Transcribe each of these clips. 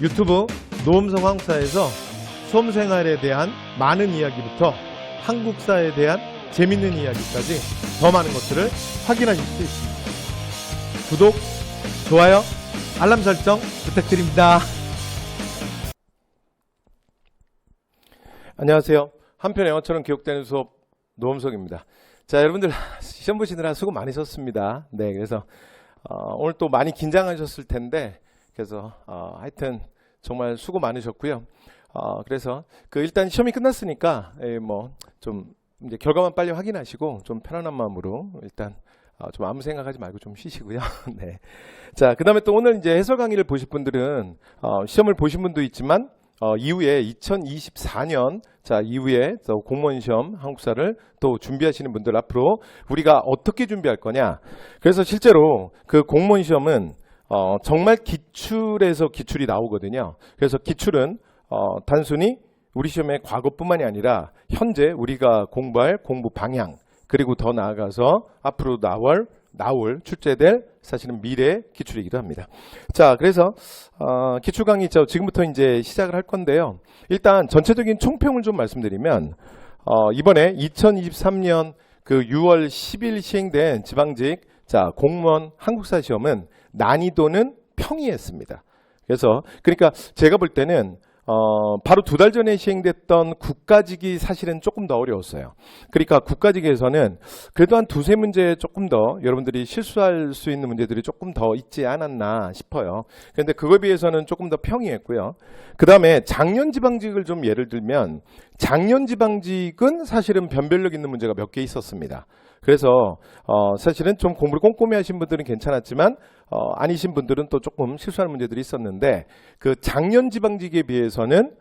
유튜브 노음성 한국사에서 수험생활에 대한 많은 이야기부터 한국사에 대한 재밌는 이야기까지 더 많은 것들을 확인하실 수 있습니다. 구독, 좋아요, 알람 설정 부탁드립니다. 안녕하세요. 한편 영어처럼 기억되는 수업 노음석입니다. 자, 여러분들 시험 보시느라 수고 많으셨습니다. 네, 그래서 오늘 또 많이 긴장하셨을 텐데, 그래서 하여튼 정말 수고 많으셨고요. 그래서 일단 시험이 끝났으니까 좀 이제 결과만 빨리 확인하시고 좀 편안한 마음으로 일단 좀 아무 생각하지 말고 좀 쉬시고요. 네. 자, 그다음에 또 오늘 이제 해설 강의를 보실 분들은 시험을 보신 분도 있지만 이후에 2024년 이후에 공무원 시험 한국사를 또 준비하시는 분들 앞으로 우리가 어떻게 준비할 거냐. 그래서 실제로 그 공무원 시험은 정말 기출에서 기출이 나오거든요. 그래서 기출은 단순히 우리 시험의 과거뿐만이 아니라 현재 우리가 공부할 공부 방향, 그리고 더 나아가서 앞으로 나올 출제될 사실은 미래 기출이기도 합니다. 자, 그래서 기출 강의 지금부터 이제 시작을 할 건데요. 일단 전체적인 총평을 좀 말씀드리면 이번에 2023년 그 6월 10일 시행된 지방직 공무원 한국사 시험은 난이도는 평이했습니다. 그래서 그러니까 제가 볼 때는 바로 2달 전에 시행됐던 국가직이 사실은 조금 더 어려웠어요. 그러니까 국가직에서는 그래도 한 2-3 문제 조금 더 여러분들이 실수할 수 있는 문제들이 조금 더 있지 않았나 싶어요. 그런데 그거에 비해서는 조금 더 평이했고요. 그 다음에 작년 지방직을 좀 예를 들면 작년 지방직은 사실은 변별력 있는 문제가 몇 개 있었습니다. 그래서 사실은 좀 공부를 꼼꼼히 하신 분들은 괜찮았지만 아니신 분들은 또 조금 실수하는 문제들이 있었는데 그 작년 지방직에 비해서는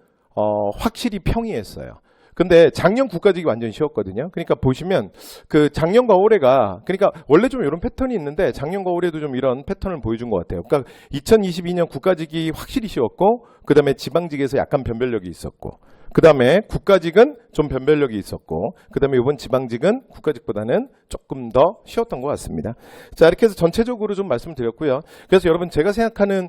확실히 평이했어요. 근데 작년 국가직이 완전히 쉬웠거든요. 그러니까 보시면 그 작년과 올해가 그러니까 원래 좀 이런 패턴이 있는데 작년과 올해도 좀 이런 패턴을 보여준 것 같아요. 그러니까 2022년 국가직이 확실히 쉬웠고 그 다음에 지방직에서 약간 변별력이 있었고 그 다음에 국가직은 좀 변별력이 있었고 그 다음에 이번 지방직은 국가직보다는 조금 더 쉬웠던 것 같습니다. 자, 이렇게 해서 전체적으로 좀 말씀을 드렸고요. 그래서 여러분 제가 생각하는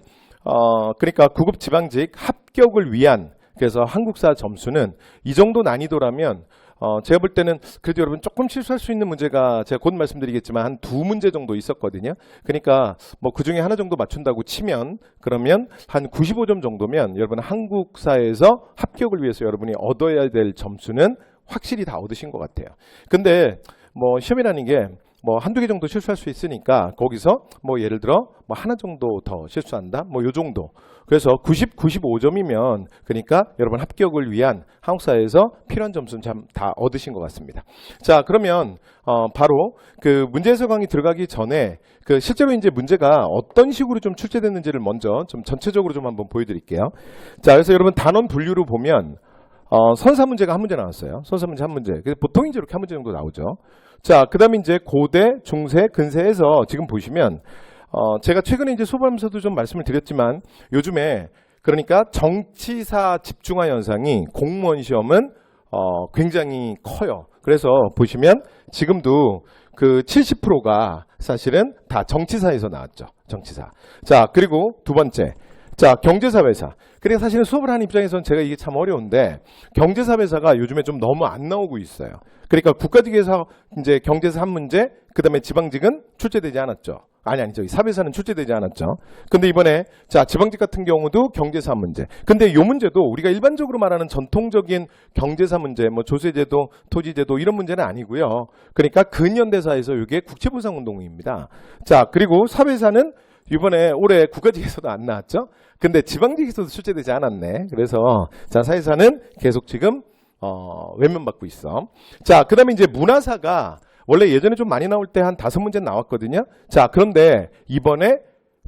그러니까 구급 지방직 합격을 위한 그래서 한국사 점수는 이 정도 난이도라면 제가 볼 때는 그래도 여러분 조금 실수할 수 있는 문제가 제가 곧 말씀드리겠지만 한 2문제 정도 있었거든요. 그러니까 그 중에 하나 정도 맞춘다고 치면 그러면 한 95점 정도면 여러분 한국사에서 합격을 위해서 여러분이 얻어야 될 점수는 확실히 다 얻으신 것 같아요. 근데 시험이라는 게 한두 개 정도 실수할 수 있으니까 거기서 예를 들어 하나 정도 더 실수한다 요 정도. 그래서 95점이면 그러니까 여러분 합격을 위한 한국사에서 필요한 점수는 참 다 얻으신 것 같습니다. 자, 그러면 바로 그 문제 해설 강의 들어가기 전에 그 실제로 이제 문제가 어떤 식으로 좀 출제됐는지를 먼저 좀 전체적으로 좀 한번 보여드릴게요. 자, 그래서 여러분 단원 분류로 보면 선사 문제가 한 문제 나왔어요. 선사 문제 한 문제. 그래서 보통 이제 이렇게 한 문제 정도 나오죠. 자, 그 다음에 이제 고대, 중세, 근세에서 지금 보시면 제가 최근에 이제 수업하면서도 좀 말씀을 드렸지만 요즘에 그러니까 정치사 집중화 현상이 공무원 시험은 굉장히 커요. 그래서 보시면 지금도 그 70%가 사실은 다 정치사에서 나왔죠. 정치사. 자, 그리고 두 번째. 자, 경제사회사. 그러니까 사실은 수업을 하는 입장에서는 제가 이게 참 어려운데 경제사회사가 요즘에 좀 너무 안 나오고 있어요. 그러니까 국가직에서 이제 경제사 한 문제, 그 다음에 지방직은 출제되지 않았죠. 저기 사회사는 출제되지 않았죠. 근데 이번에 지방직 같은 경우도 경제사 한 문제. 근데 이 문제도 우리가 일반적으로 말하는 전통적인 경제사 문제, 조세제도, 토지제도 이런 문제는 아니고요. 그러니까 근현대사에서 이게 국채보상운동입니다. 자, 그리고 사회사는 이번에 올해 국가직에서도 안 나왔죠. 근데 지방직에서도 출제되지 않았네. 그래서 사회사는 계속 지금 외면받고 있어. 자, 그 다음에 이제 문화사가 원래 예전에 좀 많이 나올 때 한 5문제 나왔거든요. 자, 그런데 이번에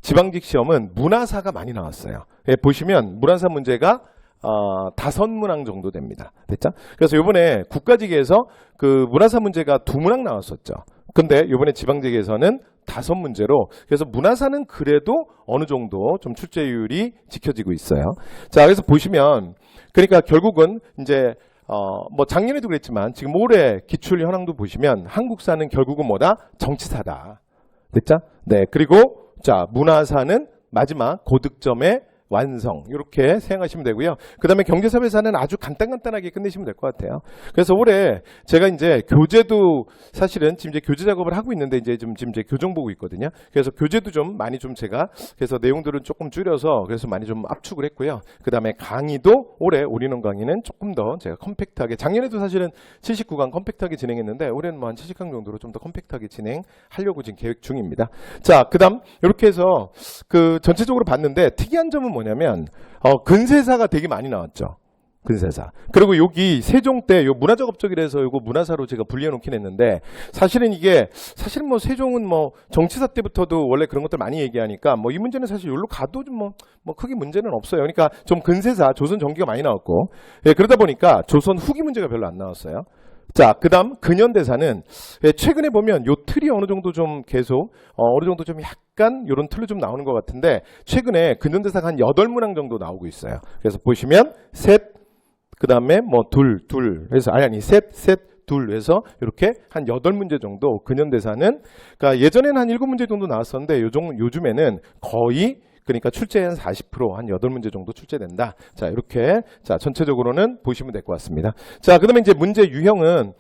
지방직 시험은 문화사가 많이 나왔어요. 예, 보시면 문화사 문제가 5문항 정도 됩니다. 됐죠? 그래서 이번에 국가직에서 그 문화사 문제가 2문항 나왔었죠. 근데 이번에 지방직에서는 5문제로 그래서 문화사는 그래도 어느 정도 좀 출제율이 지켜지고 있어요. 자, 그래서 보시면 그러니까 결국은 이제 작년에도 그랬지만 지금 올해 기출 현황도 보시면 한국사는 결국은 정치사다. 됐죠? 네. 그리고 문화사는 마지막 고득점의 완성 이렇게 생각하시면 되고요. 그 다음에 경제사회사는 아주 간단하게 끝내시면 될 것 같아요. 그래서 올해 제가 이제 교재도 사실은 지금 이제 교재 작업을 하고 있는데 지금 이제 교정 보고 있거든요. 그래서 교재도 좀 많이 좀 제가 그래서 내용들은 조금 줄여서 그래서 많이 좀 압축을 했고요. 그 다음에 강의도 올해 올인원 강의는 조금 더 제가 컴팩트하게, 작년에도 사실은 79강 컴팩트하게 진행했는데 올해는 뭐 한 70강 정도로 좀 더 컴팩트하게 진행하려고 지금 계획 중입니다. 자, 그 다음 이렇게 해서 그 전체적으로 봤는데 특이한 점은 뭐냐면 근세사가 되게 많이 나왔죠. 근세사. 그리고 여기 세종 때 요 문화작업적이라서 요거 문화사로 제가 분리해 놓긴 했는데 사실은 사실은 뭐 세종은 뭐 정치사 때부터도 원래 그런 것들 많이 얘기하니까 뭐 이 문제는 사실 여기로 가도 좀 뭐 크게 문제는 없어요. 그러니까 좀 근세사, 조선 전기가 많이 나왔고, 예, 그러다 보니까 조선 후기 문제가 별로 안 나왔어요. 자, 그 다음 근현대사는 최근에 보면 요 틀이 어느 정도 좀 계속 어느 정도 좀 약간 요런 틀로 좀 나오는 것 같은데 최근에 근현대사가 한 8문항 정도 나오고 있어요. 그래서 보시면 셋, 그 다음에 뭐 둘 해서 셋, 둘 해서 이렇게 한 8문제 정도 근현대사는, 그러니까 예전에는 한 7문제 정도 나왔었는데 요즘에는 거의 그러니까 출제 한 40%, 한 8문제 정도 출제된다. 자, 이렇게 자 전체적으로는 보시면 될 것 같습니다. 자, 그다음에 이제 문제 유형은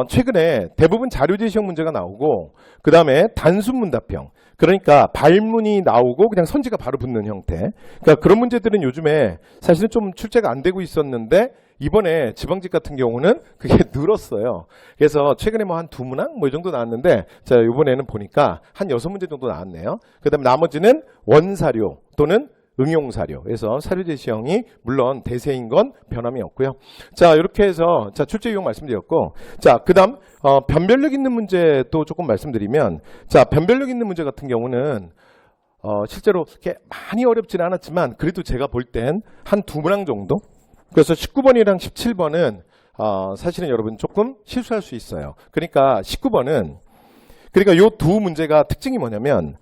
최근에 대부분 자료제 시험 문제가 나오고, 그 다음에 단순 문답형. 그러니까 발문이 나오고 그냥 선지가 바로 붙는 형태. 그러니까 그런 문제들은 요즘에 사실은 좀 출제가 안 되고 있었는데 이번에 지방직 같은 경우는 그게 늘었어요. 그래서 최근에 뭐 한 2문항 뭐 이 정도 나왔는데 자, 이번에는 보니까 한 6문제 정도 나왔네요. 그다음에 나머지는 원사료 또는 응용사료. 그래서 사료제 시형이 물론 대세인 건 변함이 없고요. 자, 이렇게 해서 자, 출제 유형 말씀드렸고, 자, 그다음 변별력 있는 문제도 조금 말씀드리면, 자, 변별력 있는 문제 같은 경우는 실제로 이렇게 많이 어렵지는 않았지만 그래도 제가 볼 땐 한 2문항 정도. 그래서 19번이랑 17번은 사실은 여러분 조금 실수할 수 있어요. 그러니까 19번은 그러니까 요 두 문제가 특징이 뭐냐면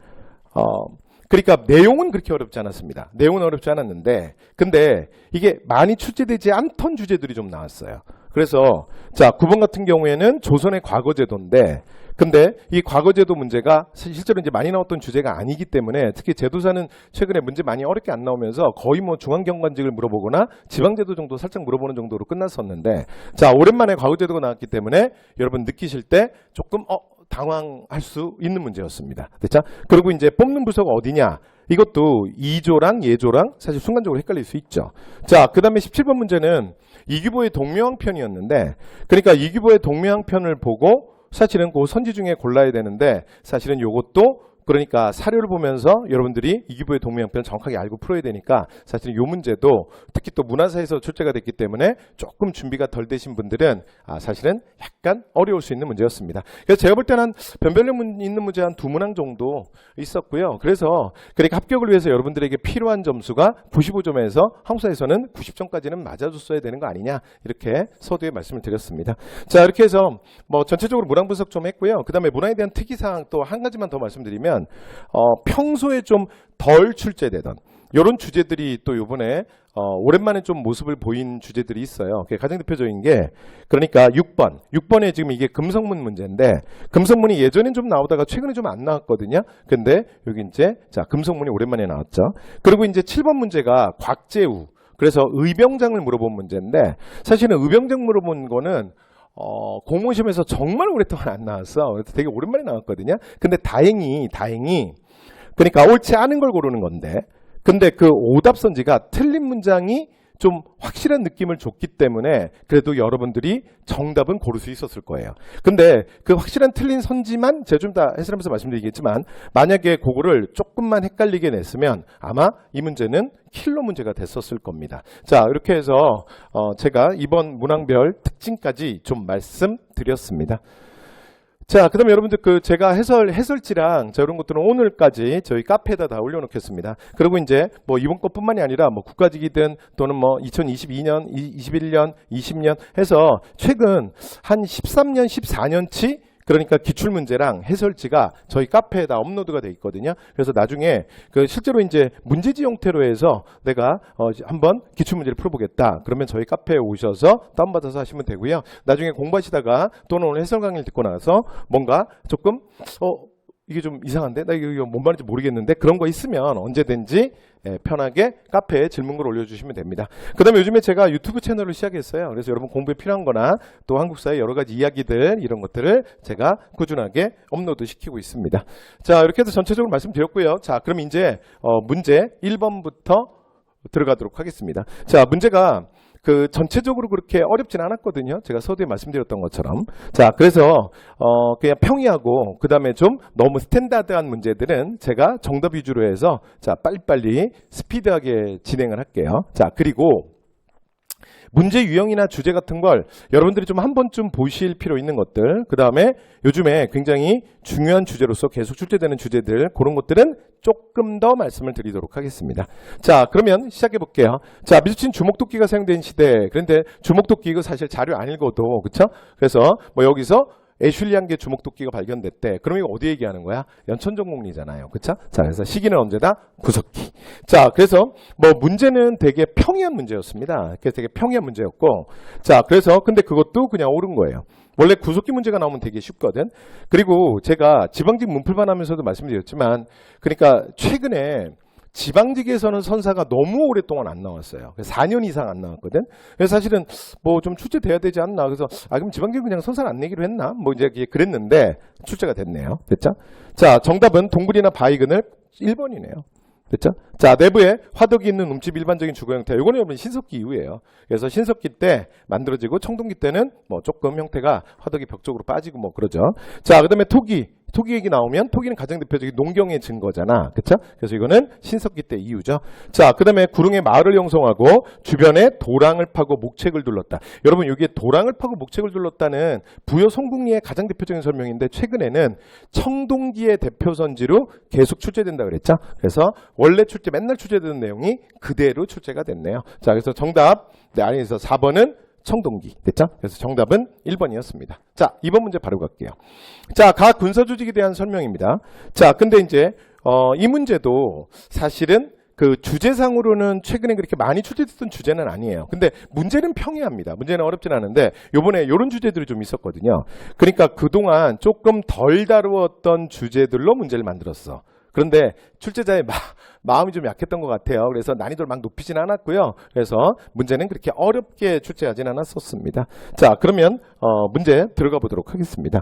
그러니까 내용은 그렇게 어렵지 않았습니다. 내용은 어렵지 않았는데 근데 이게 많이 출제되지 않던 주제들이 좀 나왔어요. 그래서 자, 9번 같은 경우에는 조선의 과거제도인데 근데 이 과거제도 문제가 실제로 이제 많이 나왔던 주제가 아니기 때문에 특히 제도사는 최근에 문제 많이 어렵게 안 나오면서 거의 뭐 중앙경관직을 물어보거나 지방제도 정도 살짝 물어보는 정도로 끝났었는데 자, 오랜만에 과거제도가 나왔기 때문에 여러분 느끼실 때 조금 당황할 수 있는 문제였습니다. 됐죠? 그리고 이제 뽑는 부서가 어디냐? 이것도 이조랑 예조랑 사실 순간적으로 헷갈릴 수 있죠. 자, 그 다음에 17번 문제는 이규보의 동묘항편이었는데 그러니까 이규보의 동묘항편을 보고 사실은 그 선지 중에 골라야 되는데 사실은 요것도 그러니까 사료를 보면서 여러분들이 이규보의 동묘항편 정확하게 알고 풀어야 되니까 사실은 요 문제도 특히 또 문화사에서 출제가 됐기 때문에 조금 준비가 덜 되신 분들은 사실은 약간 어려울 수 있는 문제였습니다. 그래서 제가 볼 때는 변별력 있는 문제 한 2문항 정도 있었고요. 그래서 그러니까 합격을 위해서 여러분들에게 필요한 점수가 95점에서 한국사에서는 90점까지는 맞아줬어야 되는 거 아니냐 이렇게 서두에 말씀을 드렸습니다. 자, 이렇게 해서 뭐 전체적으로 문항 분석 좀 했고요. 그 다음에 문항에 대한 특이사항 또 한 가지만 더 말씀드리면 평소에 좀 덜 출제되던 이런 주제들이 또 이번에 오랜만에 좀 모습을 보인 주제들이 있어요. 가장 대표적인 게 그러니까 6번에 지금 이게 금성문 문제인데 금성문이 예전엔 좀 나오다가 최근에 좀 안 나왔거든요. 근데 여기 이제 자, 금성문이 오랜만에 나왔죠. 그리고 이제 7번 문제가 곽재우, 그래서 의병장을 물어본 문제인데 사실은 의병장 물어본 거는 공무원시험에서 정말 오랫동안 안 나왔어. 그래서 되게 오랜만에 나왔거든요. 근데 다행히 그러니까 옳지 않은 걸 고르는 건데 근데 그 오답선지가 틀린 문장이 좀 확실한 느낌을 줬기 때문에 그래도 여러분들이 정답은 고를 수 있었을 거예요. 근데 그 확실한 틀린 선지만 제가 좀 다 해설하면서 말씀드리겠지만 만약에 그거를 조금만 헷갈리게 냈으면 아마 이 문제는 킬러 문제가 됐었을 겁니다. 자, 이렇게 해서 제가 이번 문항별 특징까지 좀 말씀드렸습니다. 자, 그 다음에 여러분들 제가 해설지랑 이런 것들은 오늘까지 저희 카페에다 다 올려놓겠습니다. 그리고 이제 뭐 이번 것뿐만이 아니라 뭐 국가직이든 또는 뭐 2022년, 21년, 20년 해서 최근 한 13년, 14년치 그러니까 기출문제랑 해설지가 저희 카페에다 업로드가 돼 있거든요. 그래서 나중에 실제로 이제 문제지 형태로 해서 내가 한번 기출문제를 풀어보겠다. 그러면 저희 카페에 오셔서 다운받아서 하시면 되고요. 나중에 공부하시다가 또는 오늘 해설 강의를 듣고 나서 뭔가 조금 이게 좀 이상한데? 나 이거 뭔 말인지 모르겠는데? 그런 거 있으면 언제든지 편하게 카페에 질문글 올려주시면 됩니다. 그 다음에 요즘에 제가 유튜브 채널을 시작했어요. 그래서 여러분 공부에 필요한 거나 또 한국사의 여러 가지 이야기들 이런 것들을 제가 꾸준하게 업로드 시키고 있습니다. 자, 이렇게 해서 전체적으로 말씀드렸고요. 자, 그럼 이제 문제 1번부터 들어가도록 하겠습니다. 자, 문제가 전체적으로 그렇게 어렵진 않았거든요. 제가 서두에 말씀드렸던 것처럼. 자, 그래서 그냥 평이하고 그 다음에 좀 너무 스탠다드한 문제들은 제가 정답 위주로 해서 자, 빨리빨리 스피드하게 진행을 할게요. 자, 그리고 문제 유형이나 주제 같은 걸 여러분들이 좀 한 번쯤 보실 필요 있는 것들, 그 다음에 요즘에 굉장히 중요한 주제로서 계속 출제되는 주제들, 그런 것들은 조금 더 말씀을 드리도록 하겠습니다. 자, 그러면 시작해 볼게요. 자, 미수친 주목도끼가 사용된 시대. 그런데 주목도끼 이거 사실 자료 안 읽어도, 그쵸? 그래서 뭐 여기서 애슐리안계 주목도끼가 발견됐대. 그럼 이거 어디 얘기하는 거야? 연천전공리잖아요. 그쵸? 자, 그래서 시기는 언제다? 구석기. 자, 그래서 뭐 문제는 되게 평이한 문제였습니다. 그래서 되게 평이한 문제였고, 자, 그래서 근데 그것도 그냥 옳은 거예요. 원래 구석기 문제가 나오면 되게 쉽거든. 그리고 제가 지방직 문풀만 하면서도 말씀드렸지만, 그러니까 최근에 지방직에서는 선사가 너무 오랫동안 안 나왔어요. 4년 이상 안 나왔거든. 그래서 사실은 뭐 좀 출제돼야 되지 않나. 그래서 그럼 지방직 그냥 선사를 안 내기로 했나? 뭐 이제 그랬는데 출제가 됐네요. 됐죠? 자, 정답은 동굴이나 바위근을 1번이네요. 됐죠? 자, 내부에 화덕이 있는 움집 일반적인 주거 형태. 이거는 여러분 신석기 이후예요. 그래서 신석기 때 만들어지고 청동기 때는 뭐 조금 형태가 화덕이 벽 쪽으로 빠지고 뭐 그러죠. 자, 그다음에 토기 얘기 나오면 토기는 가장 대표적인 농경의 증거잖아. 그쵸? 그래서 이거는 신석기 때 이유죠. 자, 그 다음에 구릉에 마을을 형성하고 주변에 도랑을 파고 목책을 둘렀다. 여러분, 여기에 도랑을 파고 목책을 둘렀다는 부여 송궁리의 가장 대표적인 설명인데 최근에는 청동기의 대표 선지로 계속 출제된다 그랬죠. 그래서 원래 맨날 출제되는 내용이 그대로 출제가 됐네요. 자, 그래서 정답, 안에서 4번은 청동기. 됐죠? 그래서 정답은 1번이었습니다. 자, 2번 문제 바로 갈게요. 자, 각 군사 조직에 대한 설명입니다. 자, 근데 이제 이 문제도 사실은 주제상으로는 최근에 그렇게 많이 출제됐던 주제는 아니에요. 근데 문제는 평이합니다. 문제는 어렵진 않은데 요번에 이런 주제들이 좀 있었거든요. 그러니까 그동안 조금 덜 다루었던 주제들로 문제를 만들었어. 그런데 출제자의 마음이 좀 약했던 것 같아요. 그래서 난이도를 막 높이진 않았고요. 그래서 문제는 그렇게 어렵게 출제하진 않았었습니다. 자, 그러면 문제 들어가 보도록 하겠습니다.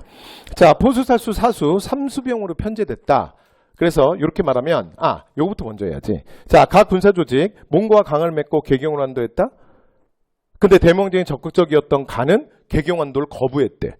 자, 포수살수 사수 삼수병으로 편제됐다. 그래서 이렇게 말하면 요거부터 먼저 해야지. 자, 각 군사조직 몽고와 강을 맺고 개경을 한도했다. 근데 대명제인 적극적이었던 간은 개경한도를 거부했대.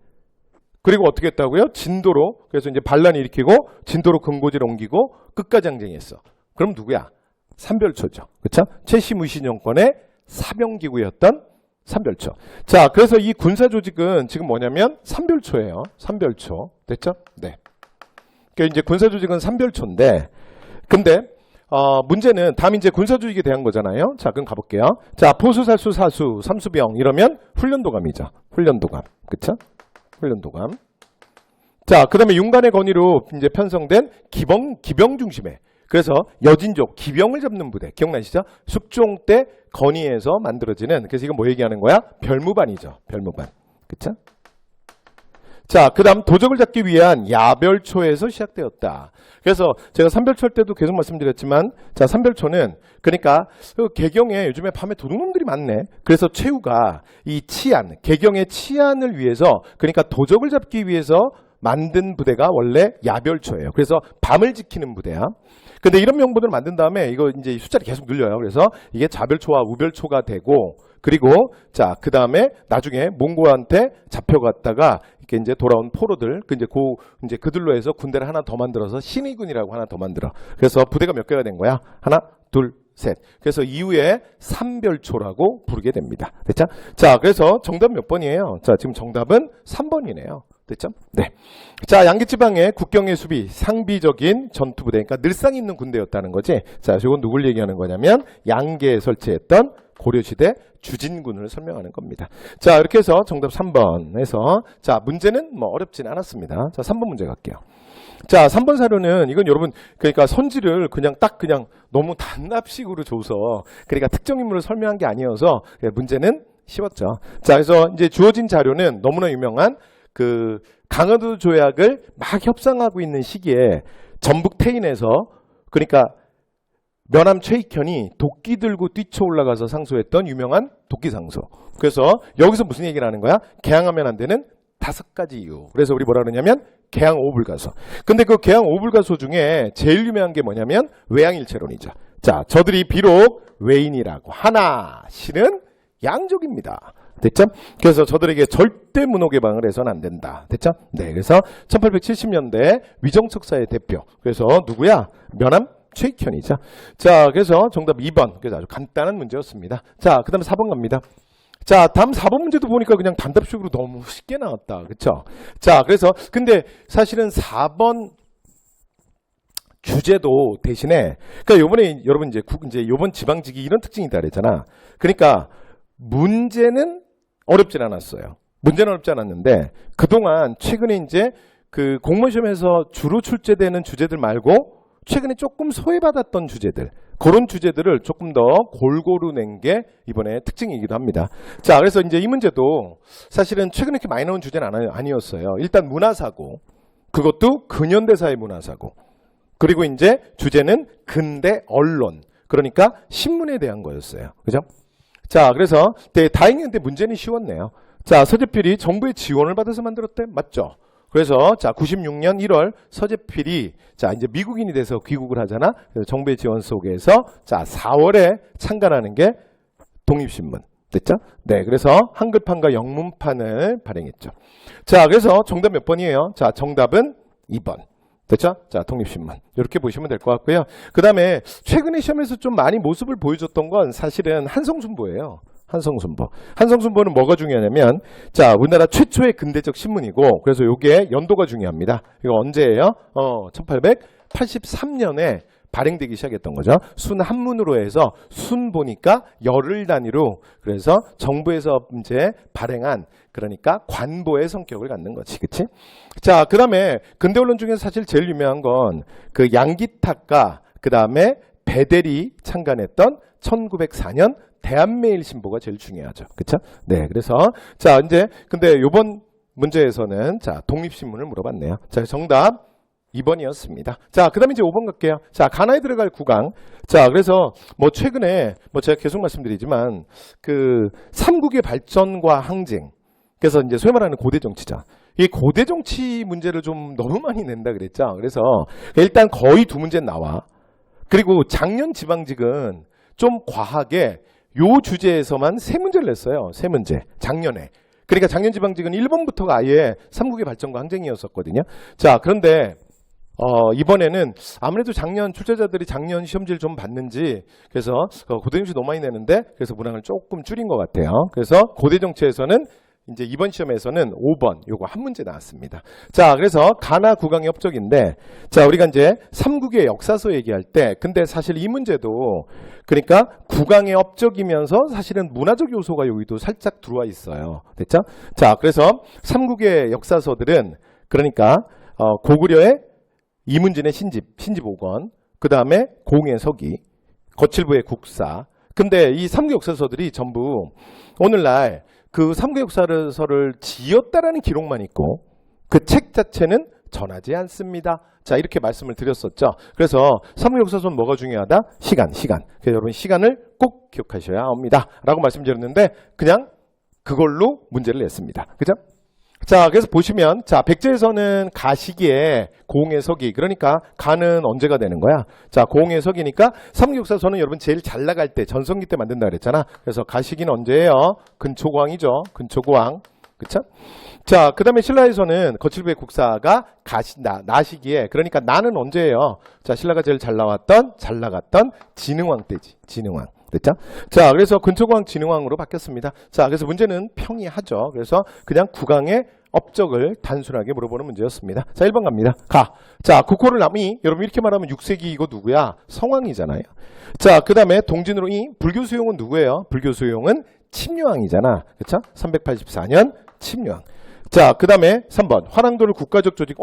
그리고 어떻게 했다고요? 진도로. 그래서 이제 반란을 일으키고 진도로 근고지를 옮기고 끝까지 항쟁했어. 그럼 누구야? 삼별초죠. 그렇죠? 최시무시 정권의 사병기구였던 삼별초. 자, 그래서 이 군사 조직은 지금 뭐냐면 삼별초예요. 삼별초. 됐죠? 네. 그러니까 이제 군사 조직은 삼별초인데, 근데 문제는 다음 이제 군사 조직에 대한 거잖아요. 자, 그럼 가볼게요. 자, 포수살수 사수 삼수병 이러면 훈련도감이죠. 훈련도감. 그렇죠? 훈련도감. 자, 그 다음에 윤관의 건의로 이제 편성된 기병 중심의, 그래서 여진족, 기병을 잡는 부대. 기억나시죠? 숙종 때 건의해서 만들어지는, 그래서 이건 뭐 얘기하는 거야? 별무반이죠. 별무반. 그쵸? 자, 그 다음 도적을 잡기 위한 야별초에서 시작되었다. 그래서 제가 삼별초 때도 계속 말씀드렸지만, 자, 삼별초는 그러니까 개경에 요즘에 밤에 도둑놈들이 많네. 그래서 최후가 이 치안, 개경의 치안을 위해서, 그러니까 도적을 잡기 위해서 만든 부대가 원래 야별초예요. 그래서 밤을 지키는 부대야. 근데 이런 명분을 만든 다음에 이거 이제 숫자를 계속 늘려요. 그래서 이게 자별초와 우별초가 되고, 그리고 자, 그 다음에 나중에 몽고한테 잡혀갔다가 이렇게 이제 돌아온 포로들, 이제 그들로 해서 군대를 하나 더 만들어서 신의군이라고 하나 더 만들어. 그래서 부대가 몇 개가 된 거야? 하나, 둘, 셋. 그래서 이후에 삼별초라고 부르게 됩니다. 됐죠? 자, 그래서 정답 몇 번이에요? 자, 지금 정답은 3번이네요. 됐죠? 네. 자, 양계지방의 국경의 수비, 상비적인 전투부대. 그러니까 늘상 있는 군대였다는 거지. 자, 이건 누굴 얘기하는 거냐면 양계에 설치했던 고려시대 주진군을 설명하는 겁니다. 자, 이렇게 해서 정답 3번에서 자, 문제는 뭐 어렵진 않았습니다. 자, 3번 문제 갈게요. 자, 3번 사료는 이건 여러분 그러니까 선지를 그냥 너무 단납식으로 줘서 그러니까 특정 인물을 설명한 게 아니어서 문제는 쉬웠죠. 자, 그래서 이제 주어진 자료는 너무나 유명한 강화도 조약을 막 협상하고 있는 시기에 전북 태인에서 그러니까 면함 최익현이 도끼 들고 뛰쳐 올라가서 상소했던 유명한 도끼 상소. 그래서 여기서 무슨 얘기를 하는 거야? 개항하면 안 되는 5가지 이유. 그래서 우리 뭐라 그러냐면 개항 오불가소. 근데 그 개항 오불가소 중에 제일 유명한 게 뭐냐면 외양일체론이죠. 자, 저들이 비록 외인이라고 하나 실은 양족입니다. 됐죠? 그래서 저들에게 절대 문호 개방을 해서는 안 된다. 됐죠? 네, 그래서 1870년대 위정척사의 대표. 그래서 누구야? 면함 최익현이죠. 자, 그래서 정답 2번. 그래서 아주 간단한 문제였습니다. 자, 그 다음에 4번 갑니다. 자, 다음 4번 문제도 보니까 그냥 단답식으로 너무 쉽게 나왔다. 그쵸? 자, 그래서 근데 사실은 4번 주제도 대신에 그러니까 요번에 여러분 이제 요번 지방직이 이런 특징이 있다 그랬잖아. 그러니까 문제는 어렵진 않았어요. 문제는 어렵지 않았는데 그동안 최근에 이제 그 공무원 시험에서 주로 출제되는 주제들 말고 최근에 조금 소외받았던 주제들 그런 주제들을 조금 더 골고루 낸 게 이번에 특징이기도 합니다. 자, 그래서 이제 이 문제도 사실은 최근에 이렇게 많이 나온 주제는 아니었어요. 일단 문화사고, 그것도 근현대사의 문화사고, 그리고 이제 주제는 근대 언론, 그러니까 신문에 대한 거였어요. 그죠? 자, 그래서 다행히 근데 문제는 쉬웠네요. 자, 서재필이 정부의 지원을 받아서 만들었대? 맞죠? 그래서 자 96년 1월 서재필이 자 이제 미국인이 돼서 귀국을 하잖아. 그래서 정부의 지원 속에서 자 4월에 창간하는 게 독립신문. 됐죠? 네, 그래서 한글판과 영문판을 발행했죠. 자, 그래서 정답 몇 번이에요? 자, 정답은 2번. 됐죠? 자, 독립신문. 이렇게 보시면 될 것 같고요. 그 다음에 최근에 시험에서 좀 많이 모습을 보여줬던 건 사실은 한성순보예요. 한성순보. 한성순보는 뭐가 중요하냐면 자, 우리나라 최초의 근대적 신문이고 그래서 이게 연도가 중요합니다. 이거 언제예요? 1883년에 발행되기 시작했던 거죠. 순 한문으로 해서 순 보니까 열흘 단위로 그래서 정부에서 이제 발행한 그러니까 관보의 성격을 갖는 거지. 그치? 자, 그 다음에 근대 언론 중에서 사실 제일 유명한 건 그 양기탁과 그 다음에 배대리 창간했던 1904년 대한매일신보가 제일 중요하죠. 그쵸? 네, 그래서 자, 이제 근데 요번 문제에서는 자, 독립신문을 물어봤네요. 자, 정답 2번이었습니다. 자, 그 다음에 이제 5번 갈게요. 자, 가나에 들어갈 구강. 자, 그래서 뭐 최근에 뭐 제가 계속 말씀드리지만 그 삼국의 발전과 항쟁. 그래서 이제 소위 말하는 고대 정치자. 이 고대 정치 문제를 좀 너무 많이 낸다 그랬죠. 그래서 일단 거의 2문제는 나와. 그리고 작년 지방직은 좀 과하게 요 주제에서만 3문제를 냈어요. 3문제. 작년에. 그러니까 작년 지방직은 1번부터가 아예 삼국의 발전과 항쟁이었었거든요. 자, 그런데 이번에는 아무래도 작년 출제자들이 작년 시험지를 좀 봤는지 그래서 고대 정치 너무 많이 내는데 그래서 문항을 조금 줄인 것 같아요. 그래서 고대 정치에서는 이제 이번 시험에서는 5번 요거 한 문제 나왔습니다. 자, 그래서 가나 국왕의 업적인데 자, 우리가 이제 삼국의 역사서 얘기할 때 근데 사실 이 문제도 그러니까 국왕의 업적이면서 사실은 문화적 요소가 여기도 살짝 들어와 있어요. 됐죠? 자, 그래서 삼국의 역사서들은 그러니까 고구려의 이문진의 신집 5권, 그 다음에 공의 서기, 거칠부의 국사. 근데 이 삼국 역사서들이 전부 오늘날 그 삼국 역사서를 지었다라는 기록만 있고 그 책 자체는 전하지 않습니다. 자, 이렇게 말씀을 드렸었죠. 그래서 삼국 역사서는 뭐가 중요하다? 시간. 그래서 여러분 시간을 꼭 기억하셔야 합니다. 라고 말씀드렸는데 그냥 그걸로 문제를 냈습니다. 그죠? 자, 그래서 보시면 자, 백제에서는 가시기에 공의 서기 그러니까 가는 언제가 되는 거야? 자, 공의 서기니까 삼국역사서는 여러분 제일 잘 나갈 때 전성기 때 만든다 그랬잖아. 그래서 가시기는 언제예요? 근초고왕이죠. 근초고왕. 그쵸? 자, 그 다음에 신라에서는 거칠부의 국사가 나시기에 그러니까 나는 언제예요? 자, 신라가 제일 잘 나갔던 진흥왕 때지. 진흥왕. 됐죠? 자, 그래서 근초고왕 진흥왕으로 바뀌었습니다. 자, 그래서 문제는 평이하죠. 그래서 그냥 국왕의 업적을 단순하게 물어보는 문제였습니다. 자, 1번 갑니다. 자, 국호를 남이 여러분 이렇게 말하면 6세기 이거 누구야? 성왕이잖아요. 자, 그 다음에 동진으로 이 불교 수용은 누구예요? 불교 수용은 침류왕이잖아. 그렇죠? 384년 침류왕. 자, 그 다음에 3번 화랑도를 국가적 조직.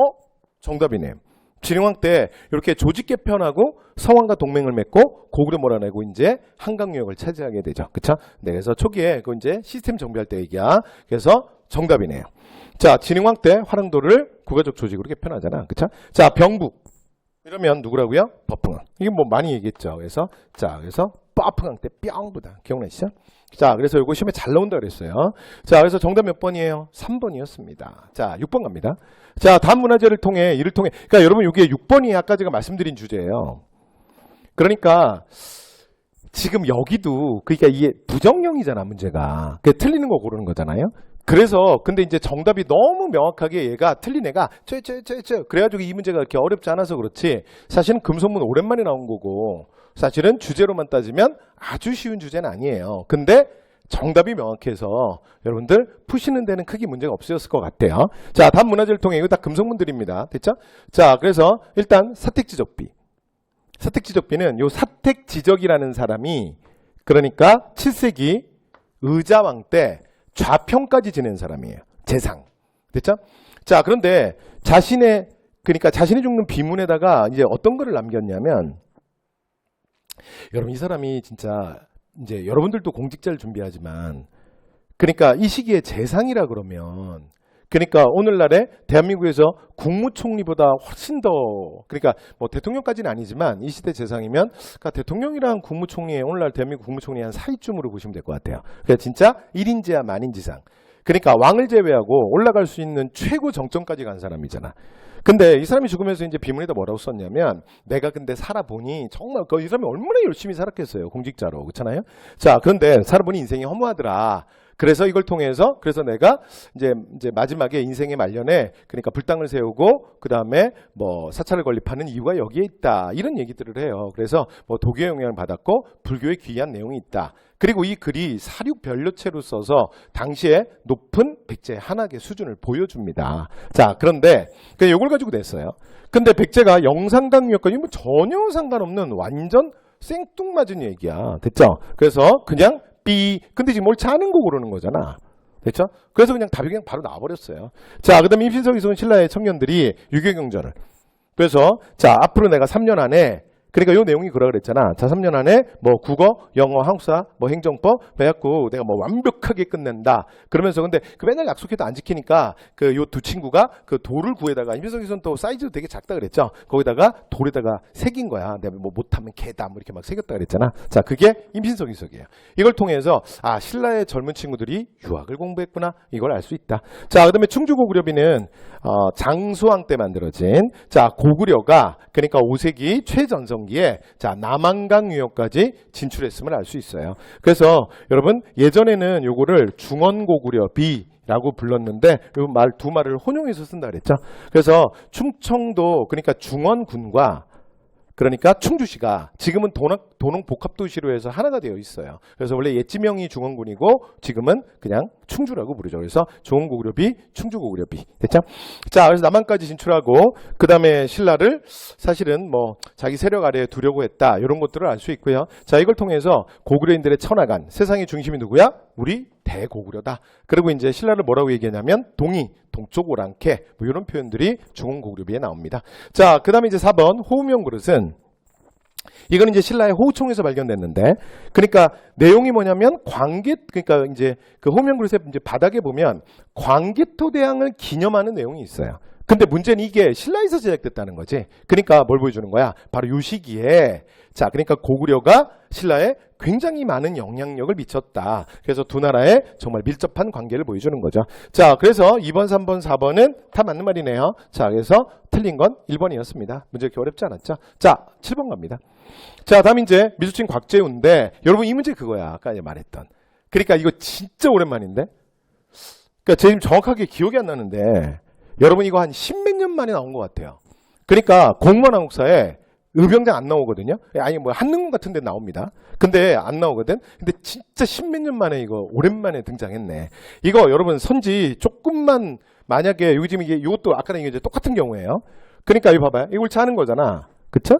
정답이네. 진흥왕 때 이렇게 조직 개편하고 성왕과 동맹을 맺고 고구려 몰아내고 이제 한강유역을 차지하게 되죠. 그쵸? 네, 그래서 초기에 그 이제 시스템 정비할 때 얘기야. 그래서 정답이네요. 자, 진흥왕 때 화랑도를 국가적 조직으로 개편하잖아. 그쵸? 자, 병북. 이러면 누구라고요? 버풍왕. 이게 뭐 많이 얘기했죠. 그래서 버풍왕 때 뿅보다. 기억나시죠? 자, 그래서 이거 시험에 잘 나온다 그랬어요. 자, 그래서 정답 몇 번이에요? 3번이었습니다. 자, 6번 갑니다. 자, 다음 문화재를 통해, 이를 통해. 그러니까 여러분, 이게 6번이 아까 제가 말씀드린 주제예요. 그러니까, 지금 여기도, 그러니까 이게 부정형이잖아, 문제가. 그게 틀리는 거 고르는 거잖아요. 그래서, 근데 이제 정답이 너무 명확하게 얘가, 틀린 애가, 그래가지고 이 문제가 그렇게 어렵지 않아서 그렇지, 사실은 금속문 오랜만에 나온 거고, 사실은 주제로만 따지면 아주 쉬운 주제는 아니에요. 근데 정답이 명확해서 여러분들 푸시는 데는 크게 문제가 없으셨을 것 같아요. 자, 다음 문화재를 통해 이거 다 금속문들입니다. 됐죠? 자, 그래서 일단 사택지적비. 사택지적비는 요 사택지적이라는 사람이 그러니까 7세기 의자왕 때 좌평까지 지낸 사람이에요. 재상. 됐죠? 자, 그런데 그러니까 자신이 죽는 비문에다가 이제 어떤 거를 남겼냐면 여러분 이 사람이 진짜 이제 여러분들도 공직자를 준비하지만 그러니까 이 시기에 재상이라 그러면 그러니까 오늘날에 대한민국에서 국무총리보다 훨씬 더 그러니까 뭐 대통령까지는 아니지만 이 시대 재상이면 그러니까 대통령이랑 국무총리의 오늘날 대한민국 국무총리의 한 사이쯤으로 보시면 될 것 같아요. 그러니까 진짜 1인지하 만인지상. 그러니까 왕을 제외하고 올라갈 수 있는 최고 정점까지 간 사람이잖아. 근데 이 사람이 죽으면서 이제 비문에다 뭐라고 썼냐면 내가 근데 살아보니 정말 이 사람이 얼마나 열심히 살았겠어요. 공직자로. 그렇잖아요. 자, 그런데 살아보니 인생이 허무하더라. 그래서 이걸 통해서 그래서 내가 이제 마지막에 인생의 말년에 그러니까 불당을 세우고 그 다음에 뭐 사찰을 건립하는 이유가 여기에 있다. 이런 얘기들을 해요. 그래서 뭐 도교의 영향을 받았고 불교에 귀한 내용이 있다. 그리고 이 글이 사륙 변료체로 써서 당시에 높은 백제 한학의 수준을 보여줍니다. 자, 그런데 그냥 이걸 가지고 냈어요. 근데 백제가 영산강유역까지 뭐 전혀 상관없는 완전 생뚱맞은 얘기야. 됐죠? 그래서 그냥 근데 지금 옳지 않은 거 고르는 거잖아. 됐죠? 그래서 그냥 답이 그냥 바로 나와버렸어요. 자, 그 다음에 임신석, 이소은, 신라의 청년들이 유교경전을. 그래서 자, 앞으로 내가 3년 안에 그러니까 요 내용이 그러라 그랬잖아. 자, 3년 안에 뭐 국어, 영어, 한국사, 뭐 행정법 해갖고 내가 뭐 완벽하게 끝낸다. 그러면서 근데 그 맨날 약속해도 안 지키니까 그 요 두 친구가 그 돌을 구해다가 임신석, 이소은 또 사이즈도 되게 작다 그랬죠. 거기다가 돌에다가 새긴 거야. 내가 뭐 못하면 개다 뭐 이렇게 막 새겼다 그랬잖아. 자, 그게 임신석, 이소이에요. 이걸 통해서 아, 신라의 젊은 친구들이 유학을 공부했구나. 이걸 알 수 있다. 자, 그다음에 충주고구려비는 장수왕 때 만들어진 자, 고구려가 그러니까 5세기 최전성기에 자, 남한강 유역까지 진출했음을 알 수 있어요. 그래서 여러분 예전에는 요거를 중원고구려비라고 불렀는데 두 말을 혼용해서 쓴다 그랬죠. 그래서 충청도 그러니까 중원군과 그러니까 충주시가 지금은 도농복합도시로 해서 하나가 되어 있어요. 그래서 원래 옛지명이 중원군이고 지금은 그냥 충주라고 부르죠. 그래서 중원고구려비, 충주고구려비. 됐죠? 자, 그래서 남한까지 진출하고 그 다음에 신라를 사실은 뭐 자기 세력 아래에 두려고 했다. 이런 것들을 알 수 있고요. 자, 이걸 통해서 고구려인들의 천하간, 세상의 중심이 누구야? 우리 대고구려다. 그리고 이제 신라를 뭐라고 얘기하냐면 동쪽 오랑캐 뭐 이런 표현들이 중원고구려비에 나옵니다. 자, 그 다음에 이제 4번 호우명 그릇은 이거는 이제 신라의 호우총에서 발견됐는데 그러니까 내용이 뭐냐면 그러니까 이제 그 호우명 그릇의 이제 바닥에 보면 광개토대왕을 기념하는 내용이 있어요. 근데 문제는 이게 신라에서 제작됐다는 거지. 그러니까 뭘 보여주는 거야? 바로 이 시기에 자, 그러니까 고구려가 신라에 굉장히 많은 영향력을 미쳤다. 그래서 두 나라의 정말 밀접한 관계를 보여주는 거죠. 자, 그래서 2번, 3번, 4번은 다 맞는 말이네요. 자, 그래서 틀린 건 1번이었습니다. 문제 그렇게 어렵지 않았죠? 자, 7번 갑니다. 자, 다음 이제 미술진 곽재우인데 여러분 이 문제 그거야. 아까 말했던. 그러니까 이거 진짜 오랜만인데. 그러니까 제 지금 정확하게 기억이 안 나는데 여러분 이거 한 10몇 년 만에 나온 것 같아요. 그러니까 공무원 한국사에 의병장 안 나오거든요. 아니 뭐 한능군 같은 데 나옵니다. 근데 안 나오거든. 근데 진짜 10몇 년 만에 이거 오랜만에 등장했네. 이거 여러분 선지 조금만 만약에 여기 지금 이것도 아까랑 이게 이제 똑같은 경우예요. 그러니까 이거 봐봐요. 이걸 차는 거잖아. 그쵸?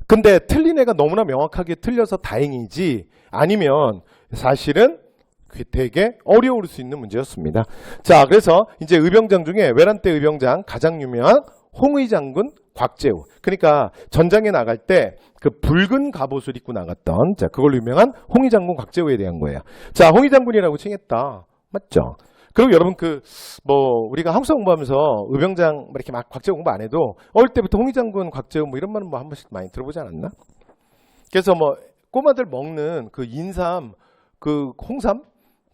근데 틀린 애가 너무나 명확하게 틀려서 다행이지 아니면 사실은 되게 어려울 수 있는 문제였습니다. 자, 그래서 이제 의병장 중에 외란 때 의병장 가장 유명한 홍의 장군 곽재우. 그러니까 전장에 나갈 때 그 붉은 갑옷을 입고 나갔던 자, 그걸로 유명한 홍의 장군 곽재우에 대한 거예요. 자, 홍의 장군이라고 칭했다. 맞죠? 그리고 여러분 우리가 항사 공부하면서 의병장 이렇게 막 곽재우 공부 안 해도 어릴 때부터 홍위장군, 곽재우 이런 말은 한 번씩 많이 들어보지 않았나? 그래서 꼬마들 먹는 그 인삼, 그 홍삼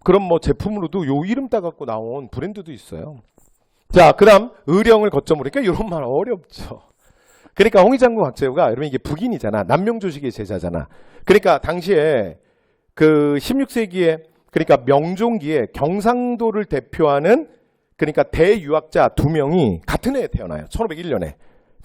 그런 제품으로도 요 이름 따갖고 나온 브랜드도 있어요. 자, 그다음 의령을 거점으로 그러니까 이런 말 어렵죠. 그러니까 홍위장군 곽재우가 여러분 이게 북인이잖아. 남명조식의 제자잖아. 그러니까 당시에 그 16세기에 그러니까 명종기에 경상도를 대표하는 그러니까 대유학자 2명이 같은 해에 태어나요. 1501년에.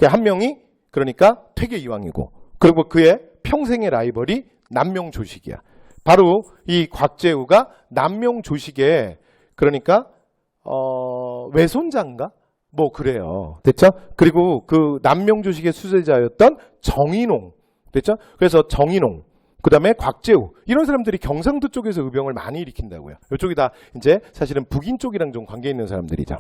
한 명이 그러니까 퇴계 이황이고 그리고 그의 평생의 라이벌이 남명조식이야. 바로 이 곽재우가 남명조식의 그러니까 외손자인가? 그래요. 됐죠? 그리고 그 남명조식의 수제자였던 정인홍. 됐죠? 그래서 정인홍, 그 다음에 곽재우. 이런 사람들이 경상도 쪽에서 의병을 많이 일으킨다고요. 이쪽이 다 이제 사실은 북인 쪽이랑 좀 관계 있는 사람들이죠.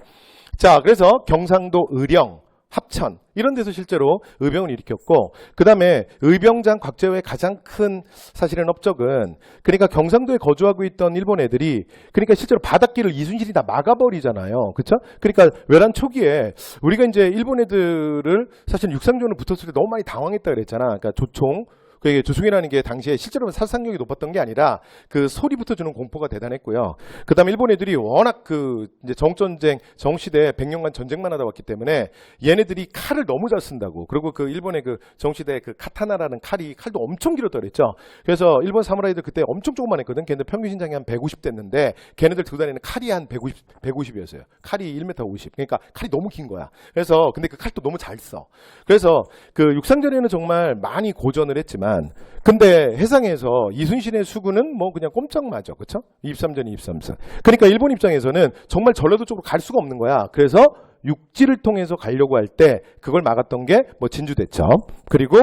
자, 그래서 경상도 의령, 합천 이런 데서 실제로 의병을 일으켰고 그 다음에 의병장 곽재우의 가장 큰 사실은 업적은 그러니까 경상도에 거주하고 있던 일본 애들이 그러니까 실제로 바닷길을 이순신이 다 막아버리잖아요. 그렇죠? 그러니까 외란 초기에 우리가 이제 일본 애들을 사실 육상전을 붙었을 때 너무 많이 당황했다 그랬잖아. 그러니까 조총 그게 조총이라는 게 당시에 실제로殺傷力높았던 게 아니라 그 소리부터 주는 공포가 대단했고요. 그 다음에 일본 애들이 워낙 이제 정전쟁, 정시대 100년간 전쟁만 하다 왔기 때문에 얘네들이 칼을 너무 잘 쓴다고. 그리고 그 일본의 그 정시대 그 카타나라는 칼도 엄청 길었다 그랬죠. 그래서 일본 사무라이들 그때 엄청 조그만 했거든. 걔네들 평균 신장이 한 150 됐는데 걔네들 들고 다니는 칼이 한 150이었어요. 칼이 1m 50. 그러니까 칼이 너무 긴 거야. 그래서 근데 그 칼도 너무 잘 써. 그래서 그 육상전에는 정말 많이 고전을 했지만 근데 해상에서 이순신의 수군은 그냥 꼼짝 마죠. 그렇죠? 23전이 23선. 그러니까 일본 입장에서는 정말 전라도 쪽으로 갈 수가 없는 거야. 그래서 육지를 통해서 가려고 할 때 그걸 막았던 게 진주대첩 그리고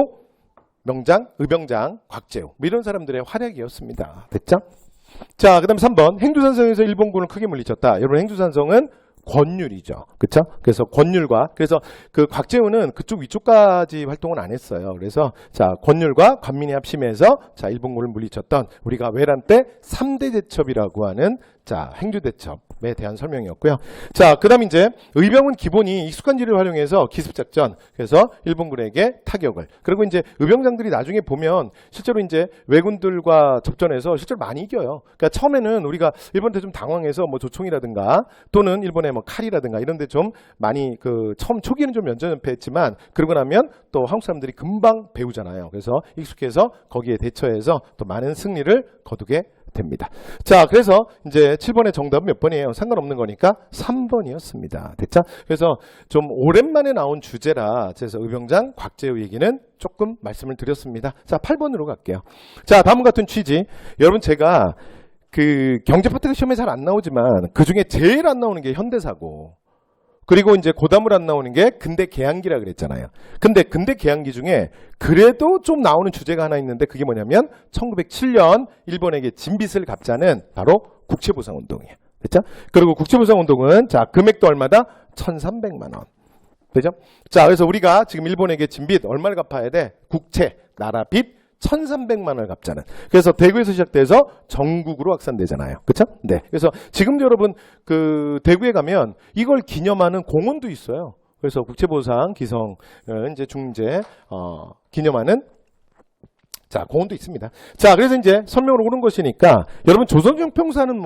명장, 의병장, 곽재우 이런 사람들의 활약이었습니다. 됐죠? 자, 그다음 3번 행두산성에서 일본군을 크게 물리쳤다. 여러분 행두산성은 권율이죠. 그렇죠? 그래서 권율과 그래서 그 곽재우는 그쪽 위쪽까지 활동은 안 했어요. 그래서 자, 권율과 관민이 합심해서 자, 일본군을 물리쳤던 우리가 외란 때 3대 대첩이라고 하는 자, 행주대첩에 대한 설명이었고요. 자, 그다음 이제 의병은 기본이 익숙한 지를 활용해서 기습작전, 그래서 일본군에게 타격을. 그리고 이제 의병장들이 나중에 보면 실제로 이제 왜군들과 접전해서 실제로 많이 이겨요. 그러니까 처음에는 우리가 일본한테 좀 당황해서 조총이라든가 또는 일본의 칼이라든가 이런 데 좀 많이 처음 초기에는 좀 연전연패했지만 그러고 나면 또 한국 사람들이 금방 배우잖아요. 그래서 익숙해서 거기에 대처해서 또 많은 승리를 거두게 됩니다. 자, 그래서 이제 7번의 정답은 몇 번이에요? 상관없는 거니까 3번이었습니다. 됐죠? 그래서 좀 오랜만에 나온 주제라 그래서 의병장 곽재우 얘기는 조금 말씀을 드렸습니다. 자, 8번으로 갈게요. 자, 다음 같은 취지. 여러분 제가 그 경제 파트가 시험에 잘 안 나오지만 그 중에 제일 안 나오는 게 현대사고 그리고 이제 고다물 안 나오는 게 근대 개항기라 그랬잖아요. 근데 근대 개항기 중에 그래도 좀 나오는 주제가 하나 있는데 그게 뭐냐면 1907년 일본에게 진빚을 갚자는 바로 국채보상운동이에요. 그렇죠? 그리고 국채보상운동은 자, 금액도 얼마다? 1,300만 원. 그죠? 자, 그래서 우리가 지금 일본에게 진빚 얼마를 갚아야 돼? 국채, 나라 빚 1,300만 원을 갚자는. 그래서 대구에서 시작돼서 전국으로 확산되잖아요. 그렇죠? 네. 그래서 지금 여러분 그 대구에 가면 이걸 기념하는 공원도 있어요. 그래서 국채보상 기성 이제 중재 기념하는 자, 공원도 있습니다. 자, 그래서 이제 설명으로 오는 것이니까 여러분 조선형평사는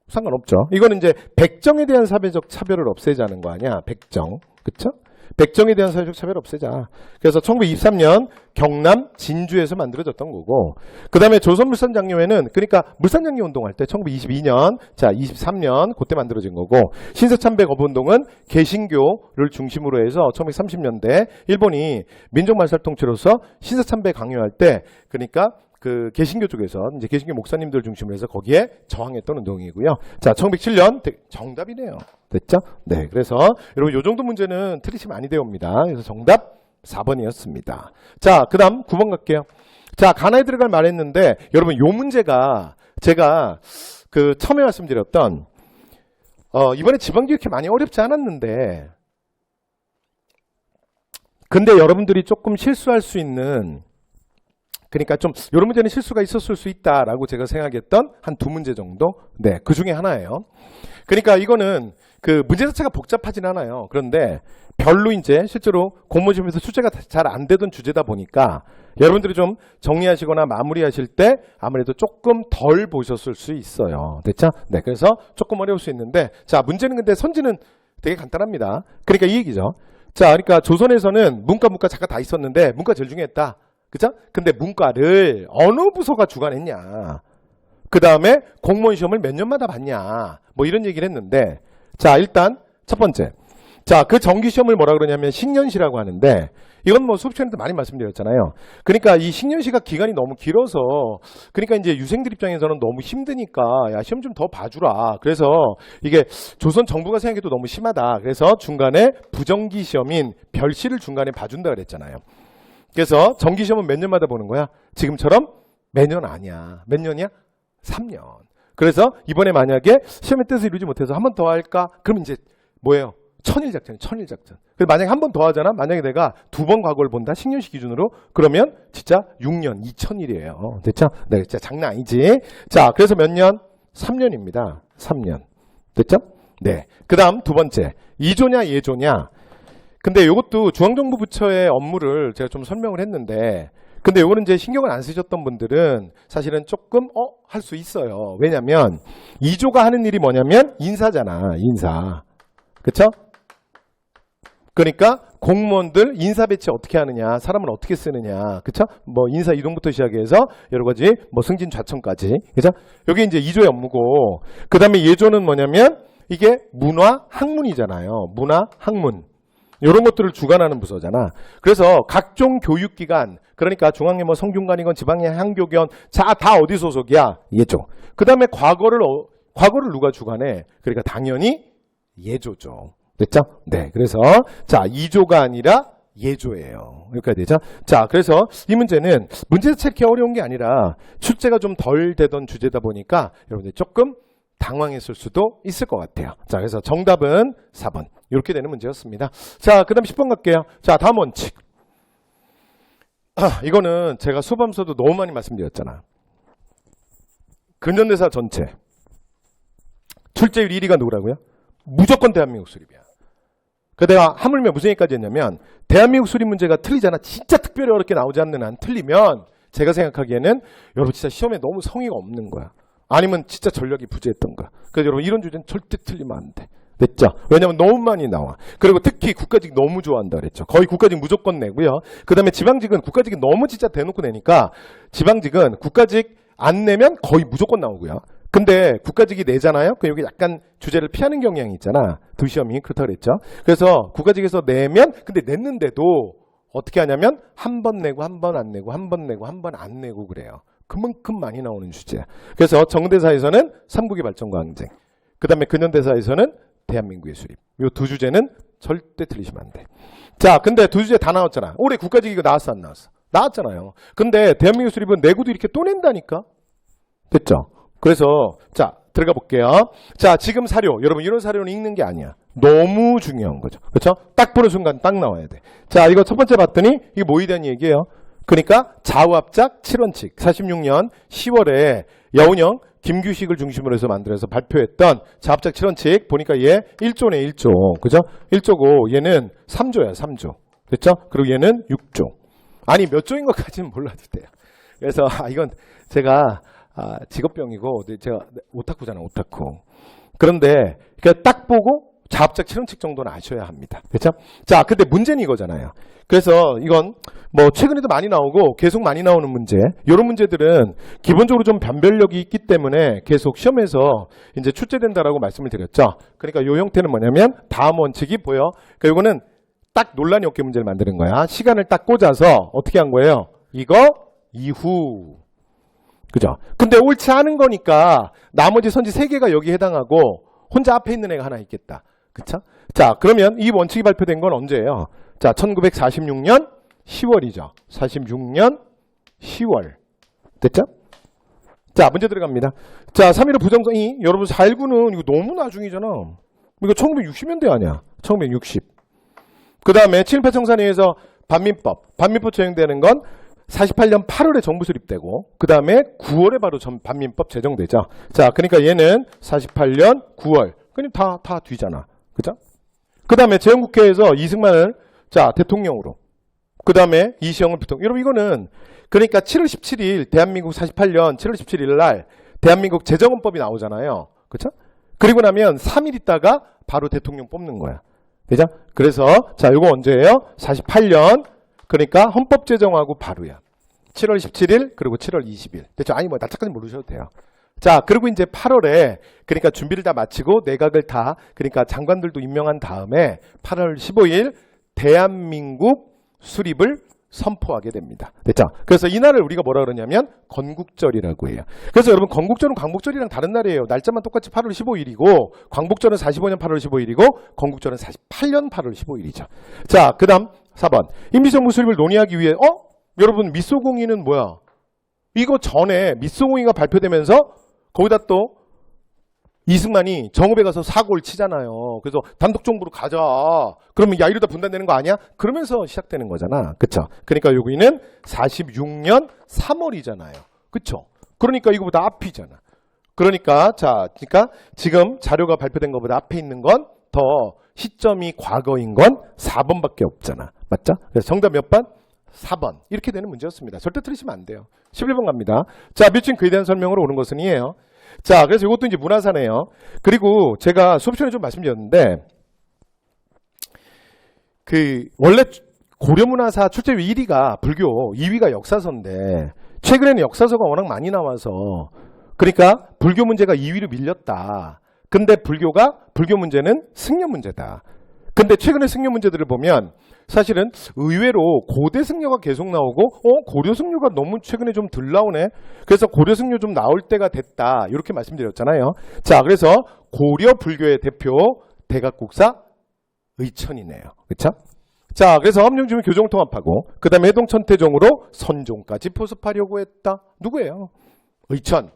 상관없죠. 이거는 이제 백정에 대한 사회적 차별을 없애자는 거 아니야. 백정. 그렇죠? 백정에 대한 사회적 차별 없애자. 그래서 1923년 경남 진주에서 만들어졌던 거고 그 다음에 조선물산장려회는 그러니까 물산장려 운동할 때 1922년 자 23년 그때 만들어진 거고 신사참배 거부운동은 개신교를 중심으로 해서 1930년대 일본이 민족말살통치로서 신사참배 강요할 때 그러니까 그 개신교 쪽에서 이제 개신교 목사님들 중심으로 해서 거기에 저항했던 운동이고요. 자, 1907년 정답이네요. 됐죠? 네, 그래서 여러분 이 정도 문제는 틀리시면 아니 되옵니다. 그래서 정답 4번이었습니다. 자, 그다음 9번 갈게요. 자, 가나에 들어갈 말했는데 여러분 요 문제가 제가 그 처음에 말씀드렸던 이번에 지방기 이렇게 많이 어렵지 않았는데 근데 여러분들이 조금 실수할 수 있는 그러니까 좀 이런 문제는 실수가 있었을 수 있다라고 제가 생각했던 한 2문제 정도 네, 그 중에 하나예요. 그러니까 이거는 그 문제 자체가 복잡하진 않아요. 그런데 별로 이제 실제로 공무원 시험에서 출제가 잘 안 되던 주제다 보니까 여러분들이 좀 정리하시거나 마무리하실 때 아무래도 조금 덜 보셨을 수 있어요. 됐죠? 네, 그래서 조금 어려울 수 있는데, 자, 문제는 근데 선지는 되게 간단합니다. 그러니까 이 얘기죠. 자, 그러니까 조선에서는 문과 잠깐 다 있었는데 문과 제일 중요했다. 그죠? 근데 문과를 어느 부서가 주관했냐? 그 다음에 공무원 시험을 몇 년마다 봤냐? 뭐 이런 얘기를 했는데, 자, 일단 첫 번째. 자, 그 정기 시험을 뭐라 그러냐면 식년시라고 하는데, 이건 뭐 수업 시간에도 많이 말씀드렸잖아요. 그러니까 이 식년시가 기간이 너무 길어서, 그러니까 이제 유생들 입장에서는 너무 힘드니까 야, 시험 좀 더 봐주라. 그래서 이게 조선 정부가 생각해도 너무 심하다. 그래서 중간에 부정기 시험인 별시를 중간에 봐준다 그랬잖아요. 그래서 정기 시험은 몇 년마다 보는 거야? 지금처럼 매년 아니야. 몇 년이야? 3년. 그래서 이번에 만약에 시험의 뜻을 이루지 못해서 한 번 더 할까? 그럼 이제 뭐예요? 천일작전. 그래서 만약에 한 번 더 하잖아? 만약에 내가 2번 과거를 본다? 식년시 기준으로? 그러면 진짜 6년, 2000일이에요. 됐죠? 네, 진짜 장난 아니지? 자, 그래서 몇 년? 3년입니다. 3년. 됐죠? 네. 그 다음 두 번째. 이조냐, 예조냐? 근데 이것도 중앙정부 부처의 업무를 제가 좀 설명을 했는데, 근데 요거는 이제 신경을 안 쓰셨던 분들은 사실은 조금 할 수 있어요. 왜냐면 2조가 하는 일이 뭐냐면 인사잖아. 인사. 그쵸? 그러니까 공무원들 인사 배치 어떻게 하느냐, 사람을 어떻게 쓰느냐, 그쵸? 뭐 인사 이동부터 시작해서 여러 가지 뭐 승진 좌천까지. 그죠? 여기 이제 2조의 업무고, 그 다음에 예조는 뭐냐면 이게 문화 학문이잖아요. 문화 학문. 이런 것들을 주관하는 부서잖아. 그래서 각종 교육기관, 그러니까 중앙의 뭐 성균관이건 지방의 향교견, 자, 다 어디 소속이야? 예조. 그 다음에 과거를 누가 주관해? 그러니까 당연히 예조죠. 됐죠? 네. 그래서 자, 2조가 아니라 예조예요. 여기까지 되죠? 자, 그래서 이 문제는 문제 자체가 그렇게 어려운 게 아니라 출제가 좀 덜 되던 주제다 보니까 여러분들 조금 당황했을 수도 있을 것 같아요. 자, 그래서 정답은 4번. 이렇게 되는 문제였습니다. 자, 그 다음 10번 갈게요. 자, 다음 원칙. 이거는 제가 수험서도 너무 많이 말씀드렸잖아. 근현대사 전체. 출제율 1위가 누구라고요? 무조건 대한민국 수립이야. 그 내가 하물며 무슨 얘기까지 했냐면, 대한민국 수립 문제가 틀리잖아. 진짜 특별히 어렵게 나오지 않는 한 틀리면 제가 생각하기에는 여러분 진짜 시험에 너무 성의가 없는 거야. 아니면 진짜 전력이 부재했던가. 그래서 여러분 이런 주제는 절대 틀리면 안 돼. 됐죠? 왜냐면 너무 많이 나와. 그리고 특히 국가직 너무 좋아한다 그랬죠. 거의 국가직 무조건 내고요. 그 다음에 지방직은 국가직이 너무 진짜 대놓고 내니까 지방직은 국가직 안 내면 거의 무조건 나오고요. 근데 국가직이 내잖아요. 그럼 여기 약간 주제를 피하는 경향이 있잖아. 두 시험이 그렇다고 그랬죠. 그래서 국가직에서 내면, 근데 냈는데도 어떻게 하냐면 한 번 내고 한 번 안 내고 한 번 내고 한 번 안 내고 그래요. 그만큼 많이 나오는 주제야. 그래서 정대사에서는 삼국의 발전과 항쟁, 그 다음에 근현대사에서는 대한민국의 수립. 이 두 주제는 절대 틀리시면 안 돼. 자, 근데 두 주제 다 나왔잖아. 올해 국가직 이거 나왔어 안 나왔어? 나왔잖아요. 근데 대한민국 수립은 내고도 이렇게 또 낸다니까. 됐죠? 그래서 자, 들어가 볼게요. 자, 지금 사료. 여러분 이런 사료는 읽는 게 아니야. 너무 중요한 거죠. 그렇죠? 딱 보는 순간 딱 나와야 돼. 자, 이거 첫 번째 봤더니 이게 뭐에 대한 얘기예요? 그러니까 좌우합작 7원칙 46년 10월에 여운형 김규식을 중심으로 해서 만들어서 발표했던 좌우합작 7원칙 보니까 얘 1조네 1조. 그죠? 1조고 얘는 3조야 3조. 그렇죠? 그리고 얘는 6조. 아니 몇 조인 것까지는 몰라도 돼요. 그래서 이건 제가 직업병이고 제가 오타쿠잖아 오타쿠. 그런데 그냥 딱 보고 좌우합작 7원칙 정도는 아셔야 합니다. 그렇죠? 자, 근데 문제는 이거잖아요. 그래서 이건 뭐 최근에도 많이 나오고 계속 많이 나오는 문제. 이런 문제들은 기본적으로 좀 변별력이 있기 때문에 계속 시험에서 이제 출제된다라고 말씀을 드렸죠. 그러니까 이 형태는 뭐냐면 다음 원칙이 보여. 그러니까 이거는 딱 논란이 없게 문제를 만드는 거야. 시간을 딱 꽂아서 어떻게 한 거예요? 이거 이후. 그죠? 근데 옳지 않은 거니까 나머지 선지 3개가 여기 해당하고 혼자 앞에 있는 애가 하나 있겠다. 그쵸? 자, 그러면 이 원칙이 발표된 건 언제예요? 자, 1946년 10월이죠. 46년 10월. 됐죠? 자, 문제 들어갑니다. 자, 3.15 부정선이 여러분 4.19는 이거 너무 나중이잖아. 이거 1960년대 아니야. 1960. 그 다음에 7.18 청산회에서 반민법. 반민법 제정되는 건 48년 8월에 정부 수립되고 그 다음에 9월에 바로 반민법 제정되죠. 자, 그러니까 얘는 48년 9월 그냥 다 뒤잖아. 그죠? 그 다음에 재헌국회에서 이승만을 자 대통령으로, 그 다음에 이시영을 부통령. 여러분 이거는 그러니까 7월 17일 대한민국 48년 7월 17일 날 대한민국 재정헌법이 나오잖아요. 그렇죠? 그리고 나면 3일 있다가 바로 대통령 뽑는 거야. 그죠? 그래서 자 이거 언제예요? 48년. 그러니까 헌법 제정하고 바로야. 7월 17일 그리고 7월 20일. 됐죠? 아니 뭐 날짜까지 모르셔도 돼요. 자, 그리고 이제 8월에 그러니까 준비를 다 마치고 내각을 다 그러니까 장관들도 임명한 다음에 8월 15일 대한민국 수립을 선포하게 됩니다. 됐죠? 그래서 이날을 우리가 뭐라 그러냐면 건국절이라고 해요. 그래서 여러분 건국절은 광복절이랑 다른 날이에요. 날짜만 똑같이 8월 15일이고 광복절은 45년 8월 15일이고 건국절은 48년 8월 15일이죠. 자, 그 다음 4번. 임시정부 수립을 논의하기 위해 여러분 미소공의는 뭐야? 이거 전에 미소공의가 발표되면서 거기다 또 이승만이 정읍에 가서 사고를 치잖아요. 그래서 단독정부로 가자. 그러면 야 이러다 분단되는 거 아니야? 그러면서 시작되는 거잖아. 그쵸? 그러니까 여기는 46년 3월이잖아요. 그쵸? 그러니까 이거보다 앞이잖아. 그러니까 그러니까 지금 자료가 발표된 것보다 앞에 있는 건 더 시점이 과거인 건 4번밖에 없잖아. 맞죠? 그래서 정답 몇 번? 4번. 이렇게 되는 문제였습니다. 절대 틀리시면 안 돼요. 11번 갑니다. 자, 묘칭 그에 대한 설명으로 오는 것은 이에요. 자, 그래서 이것도 이제 문화사네요. 그리고 제가 수업 시간에 좀 말씀드렸는데, 원래 고려문화사 출제율 1위가 불교, 2위가 역사서인데, 최근에는 역사서가 워낙 많이 나와서, 그러니까 불교 문제가 2위로 밀렸다. 근데 불교 문제는 승려 문제다. 근데 최근에 승려 문제들을 보면, 사실은 의외로 고대 승려가 계속 나오고 고려 승려가 너무 최근에 좀 덜 나오네. 그래서 고려 승려 좀 나올 때가 됐다. 이렇게 말씀드렸잖아요. 자, 그래서 고려 불교의 대표 대각국사 의천이네요. 그렇죠? 자, 그래서 함령주민 교정을 통합하고 그 다음에 해동천태종으로 선종까지 포섭하려고 했다. 누구예요? 의천.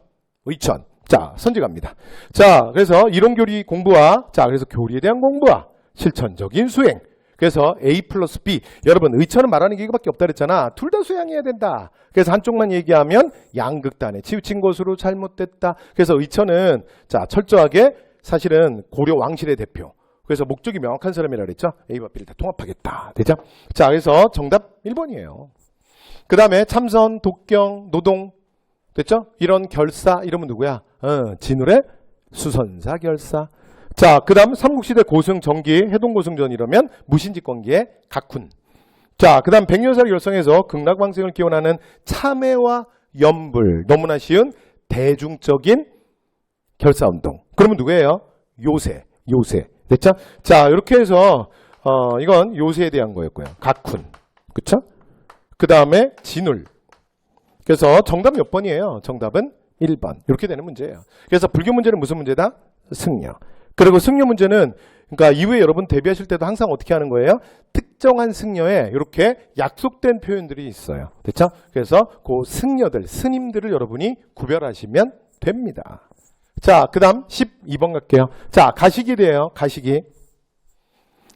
자, 선지갑니다. 자, 그래서 이론교리 공부와 그래서 교리에 대한 공부와 실천적인 수행. 그래서 A 플러스 B. 여러분 의천은 말하는 게 이거밖에 없다 그랬잖아. 둘 다 수양해야 된다. 그래서 한쪽만 얘기하면 양극단에 치우친 것으로 잘못됐다. 그래서 의천은 자 철저하게 사실은 고려 왕실의 대표. 그래서 목적이 명확한 사람이라 그랬죠. A와 B를 다 통합하겠다. 되죠? 자, 그래서 정답 1번이에요. 그 다음에 참선, 독경, 노동. 됐죠? 이런 결사 이러면 누구야? 진울의 수선사 결사. 자, 그 다음 삼국시대 고승, 정기, 해동고승전 이러면 무신직권기의 각훈. 자, 그 다음 백년사를 결성해서 극락왕생을 기원하는 참회와 염불. 너무나 쉬운 대중적인 결사운동. 그러면 누구예요? 요새. 됐죠? 자, 이렇게 해서 이건 요새에 대한 거였고요. 각훈. 그쵸? 그 다음에 진울. 그래서 정답 몇 번이에요? 정답은 1번. 이렇게 되는 문제예요. 그래서 불교 문제는 무슨 문제다? 승려. 그리고 승려 문제는 그러니까 이후에 여러분 대비하실 때도 항상 어떻게 하는 거예요? 특정한 승려에 이렇게 약속된 표현들이 있어요. 됐죠? 그래서 그 승려들, 스님들을 여러분이 구별하시면 됩니다. 자, 그 다음 12번 갈게요. 자, 가시기래요. 가시기.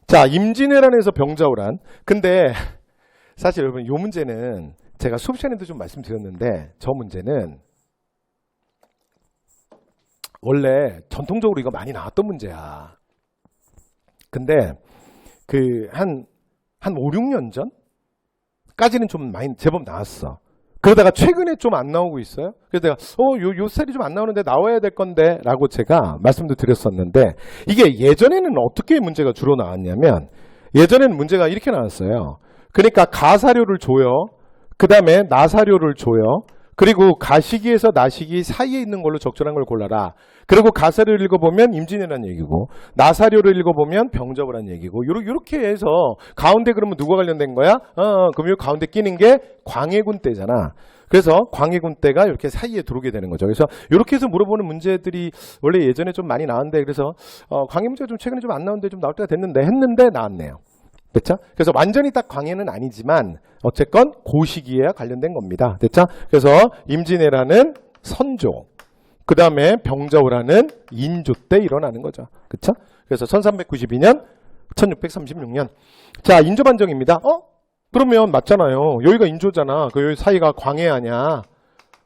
자, 임진왜란에서 병자호란. 근데 사실 여러분 이 문제는 제가 수업 시간에도 좀 말씀드렸는데 저 문제는 원래 전통적으로 이거 많이 나왔던 문제야. 근데 한 5, 6년 전까지는 좀 많이 제법 나왔어. 그러다가 최근에 좀 안 나오고 있어요. 그래서 내가 요 스타일이 좀 안 나오는데 나와야 될 건데 라고 제가 말씀도 드렸었는데 이게 예전에는 어떻게 문제가 주로 나왔냐면 예전에는 문제가 이렇게 나왔어요. 그러니까 가사료를 줘요. 그 다음에 나사료를 줘요. 그리고 가시기에서 나시기 사이에 있는 걸로 적절한 걸 골라라. 그리고 가사료를 읽어보면 임진왜란 얘기고 나사료를 읽어보면 병자호란 얘기고 이렇게 해서 가운데 그러면 누가 관련된 거야? 그럼 이 가운데 끼는 게 광해군 때잖아. 그래서 광해군 때가 이렇게 사이에 들어오게 되는 거죠. 그래서 이렇게 해서 물어보는 문제들이 원래 예전에 좀 많이 나왔는데 그래서 광해 문제가 좀 최근에 좀 안 나오는데 좀 나올 때가 했는데 나왔네요. 됐죠? 그래서 완전히 딱 광해는 아니지만 어쨌건 그 시기에 관련된 겁니다. 됐죠? 그래서 임진왜란은 선조, 그 다음에 병자호란은 인조 때 일어나는 거죠. 그쵸? 그래서 1392년, 1636년. 자, 인조반정입니다. 그러면 맞잖아요. 여기가 인조잖아. 여기 사이가 광해 아니야.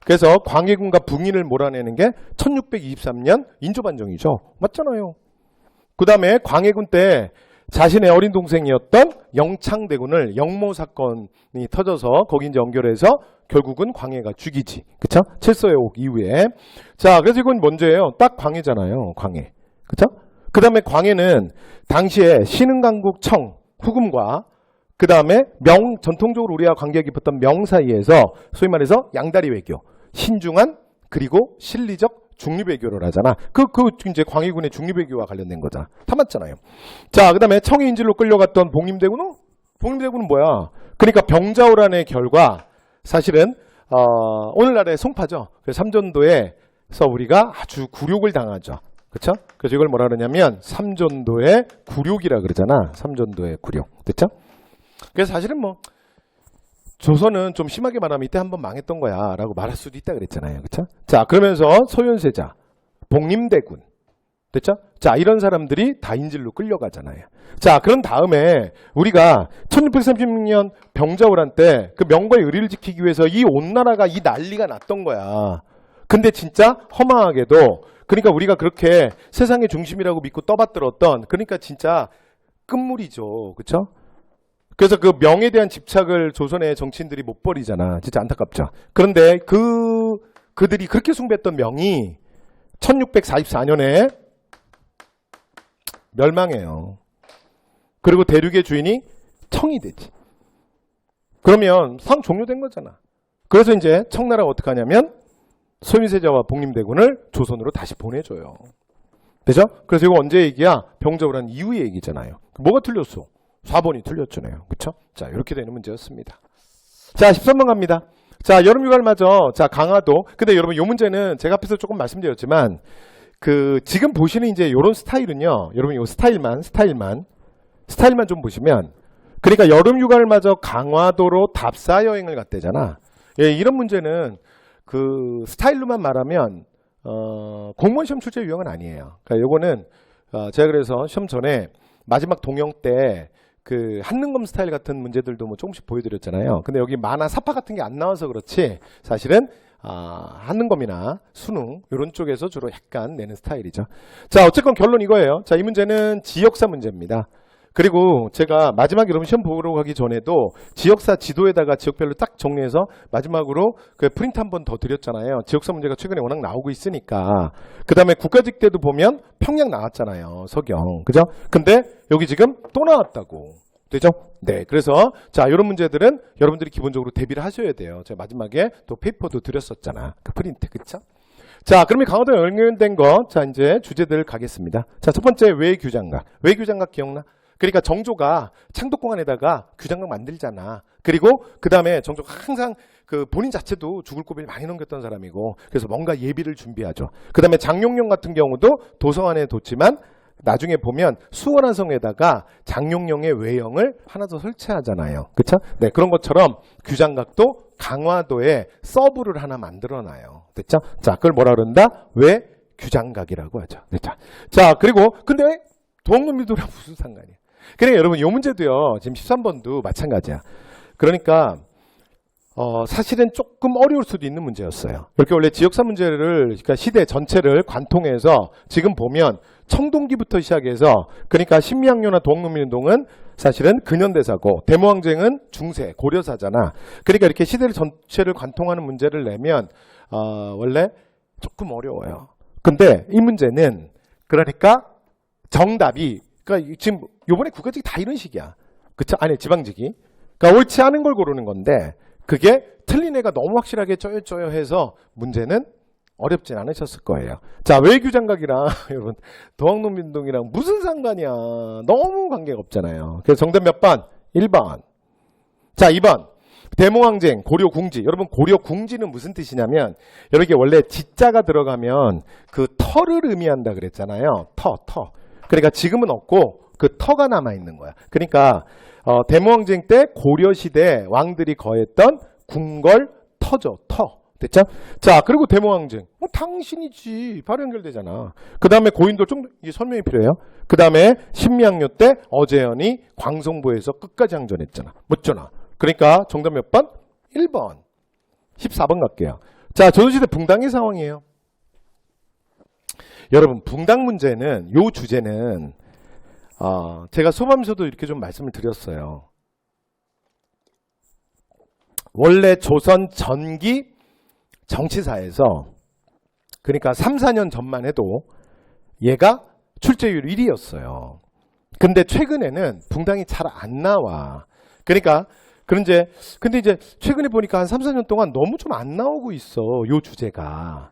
그래서 광해군과 붕인을 몰아내는 게 1623년 인조반정이죠. 맞잖아요. 그 다음에 광해군 때 자신의 어린 동생이었던 영창대군을 영모 사건이 터져서 거기 이제 연결해서 결국은 광해가 죽이지. 그쵸? 칠서의 옥 이후에. 자, 그래서 이건 먼저예요. 딱 광해잖아요. 광해. 그쵸? 그 다음에 광해는 당시에 신흥강국 청, 후금과 그 다음에 전통적으로 우리와 관계가 깊었던 명 사이에서 소위 말해서 양다리 외교, 신중한 그리고 실리적 중립외교를 하잖아. 그 이제 광해군의 중립외교와 관련된 거잖아. 다 맞잖아요. 자, 그 다음에 청의 인질로 끌려갔던 복림대군은? 복림대군은 뭐야? 그러니까 병자호란의 결과 사실은 오늘날의 송파죠. 그래서 삼전도에서 우리가 아주 굴욕을 당하죠. 그렇죠? 그래서 이걸 뭐라 그러냐면 삼전도의 굴욕이라 그러잖아. 삼전도의 굴욕. 됐죠? 그래서 사실은 뭐 조선은 좀 심하게 말하면 이때 한번 망했던 거야 라고 말할 수도 있다 그랬잖아요. 그렇죠? 자, 그러면서 소현세자, 복림대군, 됐죠? 자, 이런 사람들이 다 인질로 끌려가잖아요. 자, 그런 다음에 우리가 1636년 병자호란 때 그 명과의 의리를 지키기 위해서 이 온 나라가 이 난리가 났던 거야. 근데 진짜 허망하게도 그러니까 우리가 그렇게 세상의 중심이라고 믿고 떠받들었던 그러니까 진짜 끝물이죠. 그렇죠? 그래서 그 명에 대한 집착을 조선의 정치인들이 못 버리잖아. 진짜 안타깝죠. 그런데 그들이 그렇게 숭배했던 명이 1644년에 멸망해요. 그리고 대륙의 주인이 청이 되지. 그러면 상 종료된 거잖아. 그래서 이제 청나라가 어떻게 하냐면 소윤세자와 복림대군을 조선으로 다시 보내줘요. 되죠? 그래서 이거 언제 얘기야? 병자호란 이후의 얘기잖아요. 뭐가 틀렸어? 4번이 틀렸잖아요. 그쵸? 자, 이렇게 되는 문제였습니다. 자, 13번 갑니다. 자, 여름휴가를 자, 강화도. 근데 여러분, 이 문제는 제가 앞에서 조금 말씀드렸지만, 지금 보시는 이제 요런 스타일은요, 여러분, 요 스타일만 좀 보시면, 그러니까 여름휴가를 강화도로 답사 여행을 갔대잖아. 예, 이런 문제는 스타일로만 말하면, 공무원 시험 출제 유형은 아니에요. 그러니까 요거는, 제가 그래서 시험 전에 마지막 동영 때 한능검 스타일 같은 문제들도 뭐 조금씩 보여드렸잖아요. 근데 여기 만화 사파 같은 게 안 나와서 그렇지 사실은 한능검이나 수능 이런 쪽에서 주로 약간 내는 스타일이죠. 자, 어쨌건 결론 이거예요. 자, 이 문제는 지역사 문제입니다. 그리고 제가 마지막에 여러분 시험 보러 가기 전에도 지역사 지도에다가 지역별로 딱 정리해서 마지막으로 프린트 한 번 더 드렸잖아요. 지역사 문제가 최근에 워낙 나오고 있으니까. 그 다음에 국가직 때도 보면 평양 나왔잖아요. 서경. 그죠? 근데 여기 지금 또 나왔다고. 되죠? 네. 그래서 자, 이런 문제들은 여러분들이 기본적으로 대비를 하셔야 돼요. 제가 마지막에 또 페이퍼도 드렸었잖아. 그 프린트. 그쵸? 자, 그러면 강화도에 연결된 거. 자, 이제 주제들 가겠습니다. 자, 첫 번째 외규장각. 외규장각 기억나? 그러니까 정조가 창덕궁안에다가 규장각 만들잖아. 그리고 그 다음에 정조가 항상 본인 자체도 죽을 고비를 많이 넘겼던 사람이고 그래서 뭔가 예비를 준비하죠. 그 다음에 장룡령 같은 경우도 도서관에 뒀지만 나중에 보면 수원화성에다가 장룡령의 외형을 하나 더 설치하잖아요. 그쵸? 네, 그런 것처럼 규장각도 강화도에 서브를 하나 만들어놔요. 됐죠? 자, 그걸 뭐라 그런다? 외규장각이라고 하죠. 됐죠? 자, 그리고 근데 도원금밀도랑 무슨 상관이야? 그러니까 여러분 이 문제도요. 지금 13번도 마찬가지야. 그러니까 사실은 조금 어려울 수도 있는 문제였어요. 이렇게 원래 지역사 문제를 그러니까 시대 전체를 관통해서 지금 보면 청동기부터 시작해서 그러니까 신미학료나 도원금밀운동은 사실은 근현대사고 대모항쟁은 중세 고려사잖아. 그러니까 이렇게 시대를 전체를 관통하는 문제를 내면 원래 조금 어려워요. 근데 이 문제는 그러니까 정답이 그러니까 지금 요번에 국가직이 다 이런 식이야. 그쵸? 아니 지방직이. 그러니까 옳지 않은 걸 고르는 건데 그게 틀린 애가 너무 확실하게 쪼여쪼여 해서 문제는 어렵진 않으셨을 거예요. 자, 외규장각이랑 여러분 도항농민동이랑 무슨 상관이야. 너무 관계가 없잖아요. 그래서 정답 몇 번? 1번. 자, 2번. 대모항쟁, 고려궁지. 여러분 고려궁지는 무슨 뜻이냐면 여러분 이게 원래 지자가 들어가면 터를 의미한다 그랬잖아요. 터. 그러니까 지금은 없고 그 터가 남아있는 거야. 그러니까 대모항쟁 때 고려시대 왕들이 거했던 궁궐 터죠. 터. 됐죠? 자, 그리고 대모항쟁. 당신이지. 바로 연결되잖아. 그 다음에 고인돌 좀 이게 설명이 필요해요. 그 다음에 신미학료 때 어재현이 광성보에서 끝까지 항전했잖아. 묻잖아. 그러니까 정답 몇 번? 1번. 14번 갈게요. 자, 조선시대 붕당의 상황이에요. 여러분 붕당 문제는 요 주제는 제가 수업하면서도 이렇게 좀 말씀을 드렸어요. 원래 조선 전기 정치사에서 그러니까 3, 4년 전만 해도 얘가 출제율 1위였어요. 근데 최근에는 붕당이 잘 안 나와. 그러니까 근데 이제 최근에 보니까 한 3, 4년 동안 너무 좀 안 나오고 있어. 요 주제가.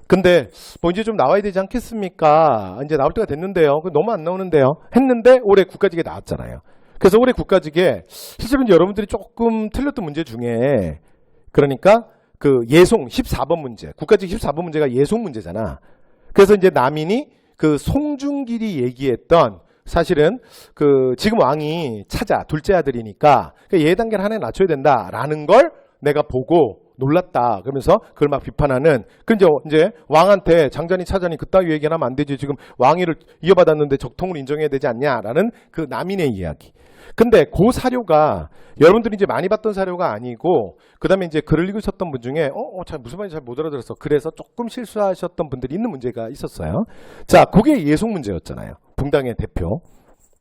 근데 뭐 이제 좀 나와야 되지 않겠습니까? 이제 나올 때가 됐는데요. 너무 안 나오는데요. 했는데 올해 국가직에 나왔잖아요. 그래서 올해 국가직에 실제로 이제 여러분들이 조금 틀렸던 문제 중에 그러니까 그 예송 14번 문제, 국가직 14번 문제가 예송 문제잖아. 그래서 이제 남인이 그 송중길이 얘기했던 사실은 그 지금 왕이 차자 둘째 아들이니까 예의 단계를 하나에 낮춰야 된다라는 걸 내가 보고 놀랐다. 그러면서 그걸 막 비판하는. 그런데 이제 왕한테 장자니 차자니 그따위 얘기하면 안 되지. 지금 왕위를 이어받았는데 적통을 인정해야 되지 않냐라는 그 남인의 이야기. 근데 그 사료가 여러분들이 이제 많이 봤던 사료가 아니고 그다음에 이제 글을 읽으셨던 분 중에 잘 무슨 말인지 잘 못 알아들었어. 그래서 조금 실수하셨던 분들이 있는 문제가 있었어요. 자, 그게 예송 문제였잖아요. 붕당의 대표.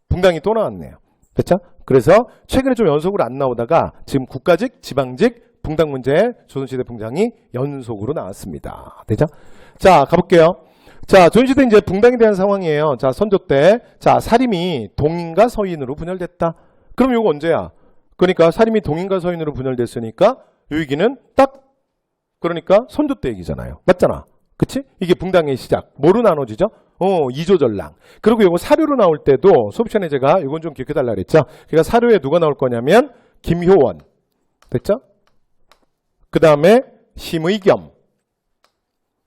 붕당이 또 나왔네요. 그렇죠? 그래서 최근에 좀 연속으로 안 나오다가 지금 국가직, 지방직 붕당 문제 조선시대 붕당이 연속으로 나왔습니다. 되죠? 자, 가볼게요. 자, 조선시대 이제 붕당에 대한 상황이에요. 자, 선조 때, 자, 사림이 동인과 서인으로 분열됐다. 그럼 이거 언제야? 그러니까 사림이 동인과 서인으로 분열됐으니까 이 얘기는 딱 그러니까 선조 때 얘기잖아요. 맞잖아. 그치? 이게 붕당의 시작. 뭐로 나눠지죠? 이조전랑. 그리고 이거 사료로 나올 때도 수업 시간에 제가 이건 좀 기억해달라 그랬죠? 그러니까 사료에 누가 나올 거냐면 김효원. 됐죠? 그 다음에 심의겸.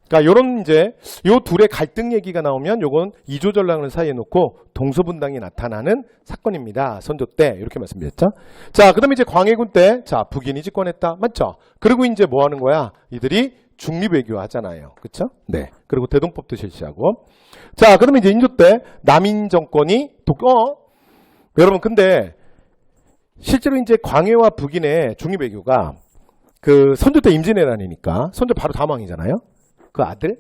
그러니까 요런 이제 요 둘의 갈등 얘기가 나오면 요건 이조전랑을 사이에 놓고 동서분당이 나타나는 사건입니다. 선조 때 이렇게 말씀드렸죠. 자, 그다음에 이제 광해군 때 자, 북인이 집권했다. 맞죠? 그리고 이제 뭐 하는 거야? 이들이 중립외교 하잖아요. 그렇죠? 네. 그리고 대동법도 실시하고. 자, 그다음에 이제 인조 때 남인 정권이 여러분 근데 실제로 이제 광해와 북인의 중립외교가 그 선조 때 임진왜란이니까 선조 바로 다음 왕이잖아요. 그 아들.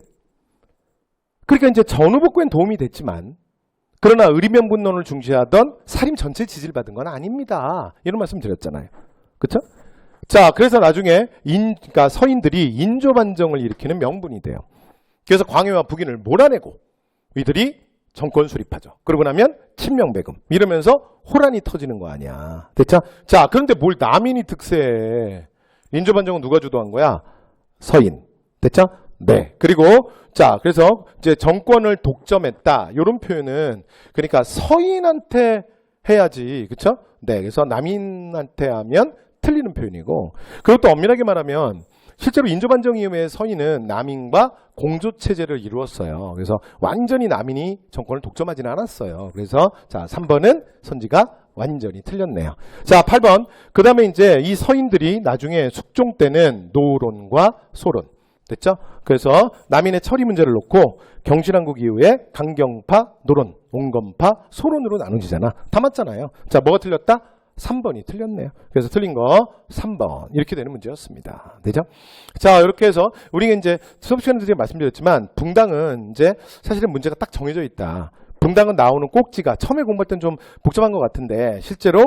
그러니까 이제 전후복구엔 도움이 됐지만 그러나 의리명분론을 중시하던 사림 전체 지지를 받은 건 아닙니다. 이런 말씀 드렸잖아요. 그렇죠? 자, 그래서 나중에 그러니까 서인들이 인조반정을 일으키는 명분이 돼요. 그래서 광해와 북인을 몰아내고 이들이 정권 수립하죠. 그러고 나면 친명배금 이러면서 호란이 터지는 거 아니야. 됐죠? 자, 그런데 뭘 남인이 득세해. 인조반정은 누가 주도한 거야? 서인. 됐죠? 네. 그리고 자, 그래서 이제 정권을 독점했다. 이런 표현은 그러니까 서인한테 해야지. 그렇죠? 네. 그래서 남인한테 하면 틀리는 표현이고. 그리고 또 엄밀하게 말하면 실제로 인조반정 이후에 서인은 남인과 공조체제를 이루었어요. 그래서 완전히 남인이 정권을 독점하지는 않았어요. 그래서 자, 3번은 선지가 완전히 틀렸네요. 자, 8번. 그 다음에 이제 이 서인들이 나중에 숙종 때는 노론과 소론. 됐죠? 그래서 남인의 처리 문제를 놓고 경신왕국 이후에 강경파, 노론, 온건파, 소론으로 나누지잖아. 다 맞잖아요. 자, 뭐가 틀렸다? 3번이 틀렸네요. 그래서 틀린 거 3번 이렇게 되는 문제였습니다. 되죠? 자, 이렇게 해서 우리가 이제 수업 시간에 말씀드렸지만 붕당은 이제 사실은 문제가 딱 정해져 있다. 붕당은 나오는 꼭지가 처음에 공부할 땐 좀 복잡한 것 같은데 실제로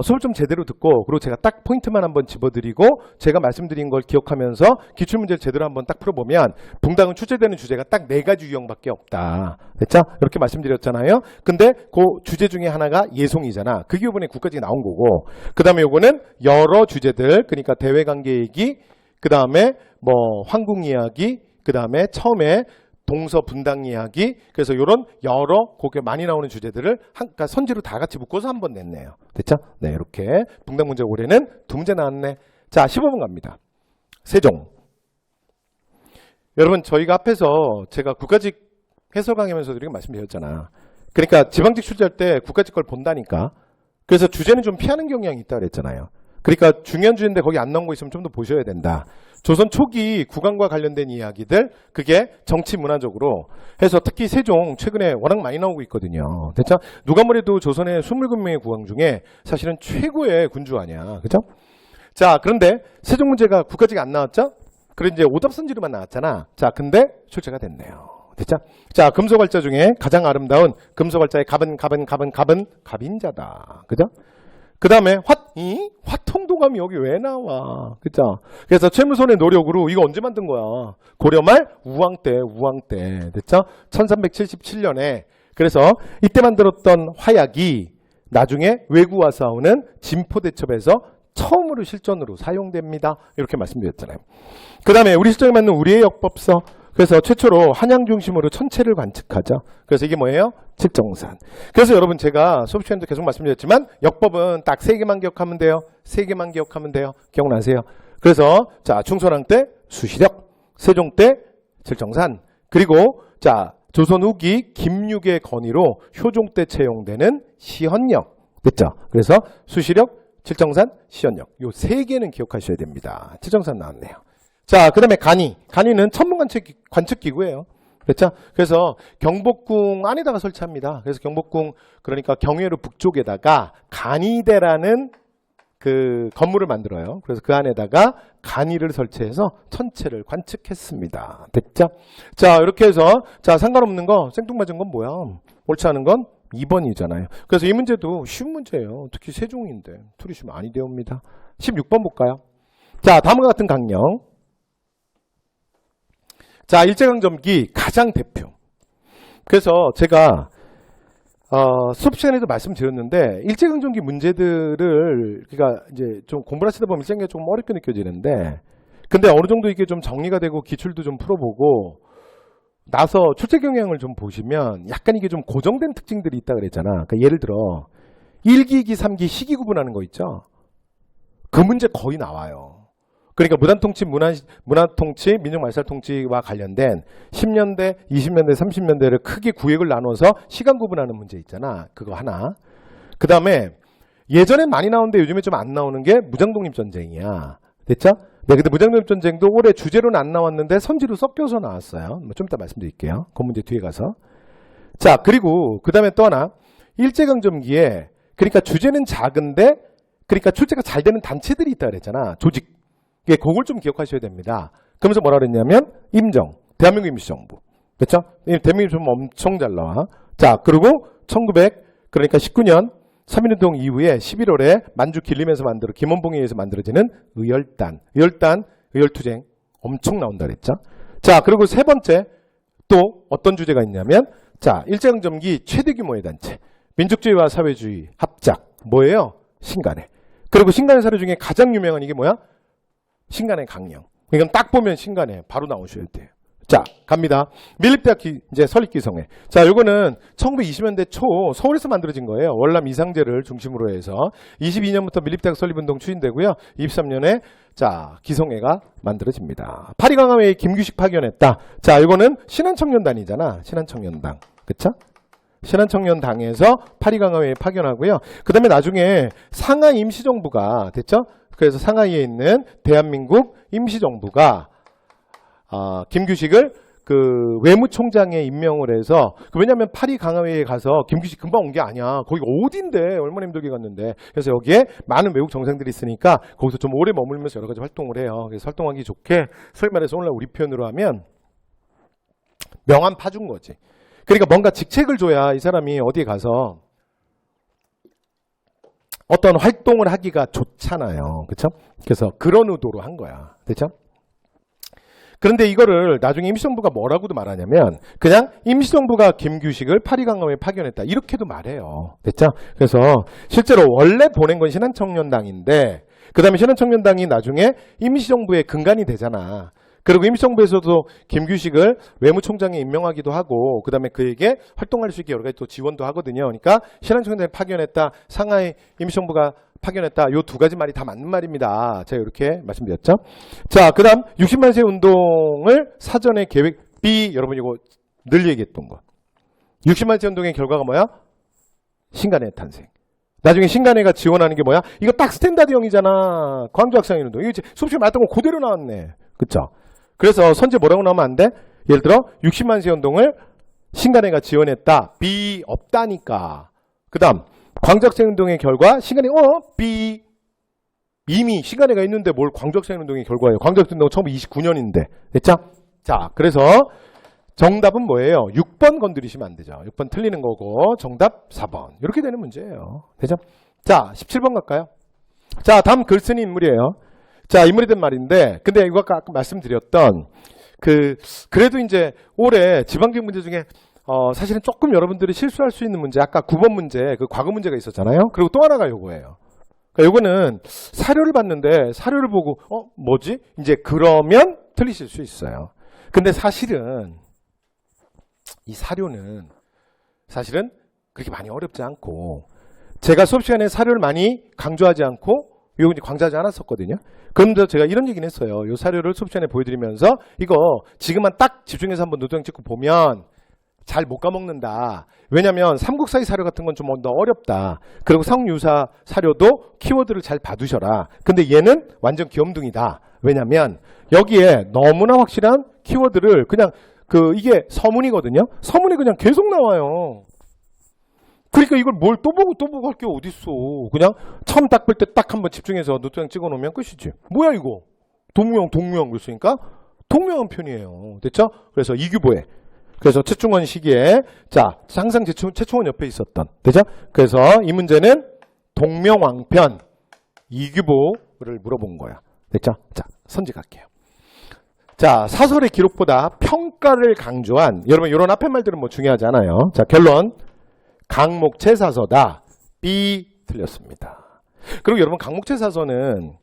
수업을 좀 제대로 듣고 그리고 제가 딱 포인트만 한번 집어드리고 제가 말씀드린 걸 기억하면서 기출문제를 제대로 한번 딱 풀어보면 붕당은 출제되는 주제가 딱 4가지 유형밖에 없다. 됐죠? 이렇게 말씀드렸잖아요. 근데 그 주제 중에 하나가 예송이잖아. 그게 이번에 국가직에 나온 거고 그 다음에 요거는 여러 주제들 그러니까 대외관계 얘기 그 다음에 뭐 황궁 이야기 그 다음에 처음에 동서 분당 이야기 그래서 이런 여러 그게 많이 나오는 주제들을 그러니까 선지로 다 같이 묶어서 한번 냈네요. 됐죠? 네, 이렇게 붕당 문제 올해는 2문제 나왔네. 자, 15번 갑니다. 세종. 여러분 저희가 앞에서 제가 국가직 해설 강의하면서 이렇게 말씀드렸잖아. 그러니까 지방직 출제할 때 국가직 걸 본다니까. 그래서 주제는 좀 피하는 경향이 있다 그랬잖아요. 그러니까 중요한 주제인데 거기 안 나온 거 있으면 좀 더 보셔야 된다. 조선 초기 국왕과 관련된 이야기들 그게 정치 문화적으로 해서 특히 세종 최근에 워낙 많이 나오고 있거든요. 됐죠? 누가 뭐래도 조선의 27명의 국왕 중에 사실은 최고의 군주 아니야. 그죠? 자, 그런데 세종 문제가 국가직이 안 나왔죠? 그래 이제 오답선지로만 나왔잖아. 자, 근데 출제가 됐네요. 됐죠? 자, 금속활자 중에 가장 아름다운 금속활자의 갑은 갑인자다. 그죠? 그 다음에 화통도감이 여기 왜 나와? 그죠? 그래서 최무선의 노력으로 이거 언제 만든 거야? 고려말 우왕 때. 됐죠? 1377년에. 그래서 이때 만들었던 화약이 나중에 왜구와 싸우는 진포대첩에서 처음으로 실전으로 사용됩니다. 이렇게 말씀드렸잖아요. 그 다음에 우리 실전에 맞는 우리의 역법서. 그래서 최초로 한양 중심으로 천체를 관측하죠. 그래서 이게 뭐예요? 칠정산. 그래서 여러분 제가 수업 시간에도 계속 말씀드렸지만 역법은 딱 3개만 기억하면 돼요. 3개만 기억하면 돼요. 기억나세요? 그래서 자, 충선왕 때 수시력, 세종 때 칠정산, 그리고 자, 조선 후기 김육의 건의로 효종 때 채용되는 시헌역. 됐죠? 그래서 수시력, 칠정산, 시헌역. 요 3개는 기억하셔야 됩니다. 칠정산 나왔네요. 자, 그 다음에 간이는 천문관측기구예요. 그렇죠? 그래서 경복궁 안에다가 설치합니다. 그래서 경복궁, 그러니까 경회로 북쪽에다가 간이대라는 그 건물을 만들어요. 그래서 그 안에다가 간이를 설치해서 천체를 관측했습니다. 됐죠? 자, 이렇게 해서 자, 상관없는 거, 생뚱맞은 건 뭐야? 옳지 않은 건 2번이잖아요. 그래서 이 문제도 쉬운 문제예요. 특히 세종인데 틀이 쉬면 많이 되옵니다. 16번 볼까요? 자, 다음과 같은 강령. 자, 일제강점기 가장 대표. 그래서 제가 수업 시간에도 말씀드렸는데 일제강점기 문제들을 그러니까 이제 좀 공부를 하시다 보면 일제강점기가 좀 어렵게 느껴지는데 근데 어느 정도 이게 좀 정리가 되고 기출도 좀 풀어보고 나서 출제 경향을 좀 보시면 약간 이게 좀 고정된 특징들이 있다 그랬잖아. 그러니까 예를 들어 1기, 2기, 3기 시기 구분하는 거 있죠. 그 문제 거의 나와요. 그러니까 무단통치, 문화통치, 민족말살통치와 관련된 10년대, 20년대, 30년대를 크게 구획을 나눠서 시간 구분하는 문제 있잖아. 그거 하나. 그 다음에 예전에 많이 나오는데 요즘에 좀 안 나오는 게 무장독립전쟁이야. 됐죠? 네, 근데 무장독립전쟁도 올해 주제로는 안 나왔는데 선지로 섞여서 나왔어요. 좀 이따 말씀드릴게요. 그 문제 뒤에 가서. 자, 그리고 그 다음에 또 하나. 일제강점기에 그러니까 주제는 작은데 그러니까 출제가 잘 되는 단체들이 있다 그랬잖아. 조직. 그걸 좀 기억하셔야 됩니다. 그러면서 뭐라 그랬냐면 임정, 대한민국 임시정부. 그렇죠? 대한민국 좀 엄청 잘 나와. 자, 그리고 1919년 3.1운동 이후에 11월에 만주 길림에서 김원봉에 의해서 만들어지는 의열투쟁 엄청 나온다 그랬죠? 자, 그리고 세 번째 또 어떤 주제가 있냐면 자, 일제강점기 최대 규모의 단체 민족주의와 사회주의 합작 뭐예요? 신간회. 그리고 신간회 사례 중에 가장 유명한 이게 뭐야? 신간의 강령. 이건 딱 보면 신간에 바로 나오셔야 돼요. 자, 갑니다. 밀립대학 이제 설립기성회. 자, 요거는 1920년대 초 서울에서 만들어진 거예요. 월남 이상제를 중심으로 해서 22년부터 밀립대학 설립운동 추진되고요. 23년에 자, 기성회가 만들어집니다. 파리강화회에 김규식 파견했다. 자, 이거는 신한청년단이잖아. 신한청년당. 그쵸? 신한청년당에서 파리강화회에 파견하고요. 그 다음에 나중에 상하이 임시정부가 됐죠? 그래서 상하이에 있는 대한민국 임시정부가 김규식을 그 외무총장에 임명을 해서 왜냐하면 파리 강화회에 가서 김규식 금방 온 게 아니야. 거기가 어딘데 얼마나 힘들게 갔는데 그래서 여기에 많은 외국 정상들이 있으니까 거기서 좀 오래 머물면서 여러 가지 활동을 해요. 그래서 활동하기 좋게 소위 말해서 오늘날 우리 표현으로 하면 명함 파준 거지. 그러니까 뭔가 직책을 줘야 이 사람이 어디에 가서 어떤 활동을 하기가 좋잖아요. 그렇죠? 그래서 그런 의도로 한 거야. 됐죠? 그런데 이거를 나중에 임시정부가 뭐라고도 말하냐면 그냥 임시정부가 김규식을 파리강화회에 파견했다. 이렇게도 말해요. 됐죠? 그래서 실제로 원래 보낸 건 신한청년당인데 그 다음에 신한청년당이 나중에 임시정부의 근간이 되잖아. 그리고 임시정부에서도 김규식을 외무총장에 임명하기도 하고 그 다음에 그에게 활동할 수 있게 여러 가지 또 지원도 하거든요. 그러니까 신한청년당이 파견했다. 상하이 임시정부가 파견했다. 요 두 가지 말이 다 맞는 말입니다. 제가 이렇게 말씀드렸죠. 자, 그 다음 60만 세 운동을 사전에 계획 B 여러분 이거 늘 얘기했던 거. 60만 세 운동의 결과가 뭐야? 신간회 탄생. 나중에 신간회가 지원하는 게 뭐야? 이거 딱 스탠다드형이잖아. 광주 학생회 운동. 이거 수업 시간에 말했던 거 그대로 나왔네. 그쵸? 그래서 선제 뭐라고 나오면 안 돼? 예를 들어 60만 세 운동을 신간회가 지원했다. B 없다니까. 그 다음 광주학생운동의 결과 신간회 B 이미 신간회가 있는데 뭘 광주학생운동의 결과예요. 광주학생운동 1929년인데 됐죠? 자, 그래서 정답은 뭐예요? 6번 건드리시면 안 되죠. 6번 틀리는 거고 정답 4번. 이렇게 되는 문제예요. 되죠? 자, 17번 갈까요? 자, 다음 글쓴이 인물이에요. 자, 인물이 된 말인데 근데 이거 아까 말씀드렸던 그래도 이제 올해 지방직 문제 중에 사실은 조금 여러분들이 실수할 수 있는 문제, 아까 9번 문제, 그 과거 문제가 있었잖아요. 그리고 또 하나가 요거예요. 그러니까 요거는 사료를 봤는데 사료를 보고 뭐지? 이제 그러면 틀리실 수 있어요. 근데 사실은 이 사료는 사실은 그렇게 많이 어렵지 않고 제가 수업 시간에 사료를 많이 강조하지 않고 이거 이제 강조하지 않았었거든요. 그런데 제가 이런 얘기는 했어요. 이 사료를 수업 시간에 보여드리면서 이거 지금만 딱 집중해서 한번 노트북 찍고 보면 잘 못 까먹는다. 왜냐면 삼국사의 사료 같은 건 좀 더 어렵다. 그리고 성유사 사료도 키워드를 잘 봐두셔라. 근데 얘는 완전 귀염둥이다. 왜냐면 여기에 너무나 확실한 키워드를 그냥 이게 서문이거든요. 서문이 그냥 계속 나와요. 그러니까 이걸 뭘 또 보고 할 게 어딨어. 그냥 처음 딱 볼 때 딱 한번 집중해서 노트북 찍어 놓으면 끝이지. 뭐야 이거. 동명 그랬으니까 동명한 편이에요. 됐죠? 그래서 이규보에. 그래서 최충원 시기에 자 항상 최충원 옆에 있었던. 되죠? 그래서 이 문제는 동명왕편 이규보를 물어본 거야. 됐죠? 자, 선직할게요. 자, 사설의 기록보다 평가를 강조한 여러분 이런 앞에 말들은 뭐 중요하지 않아요. 자, 결론 강목체 사서다. B 틀렸습니다. 그리고 여러분 강목체 사서는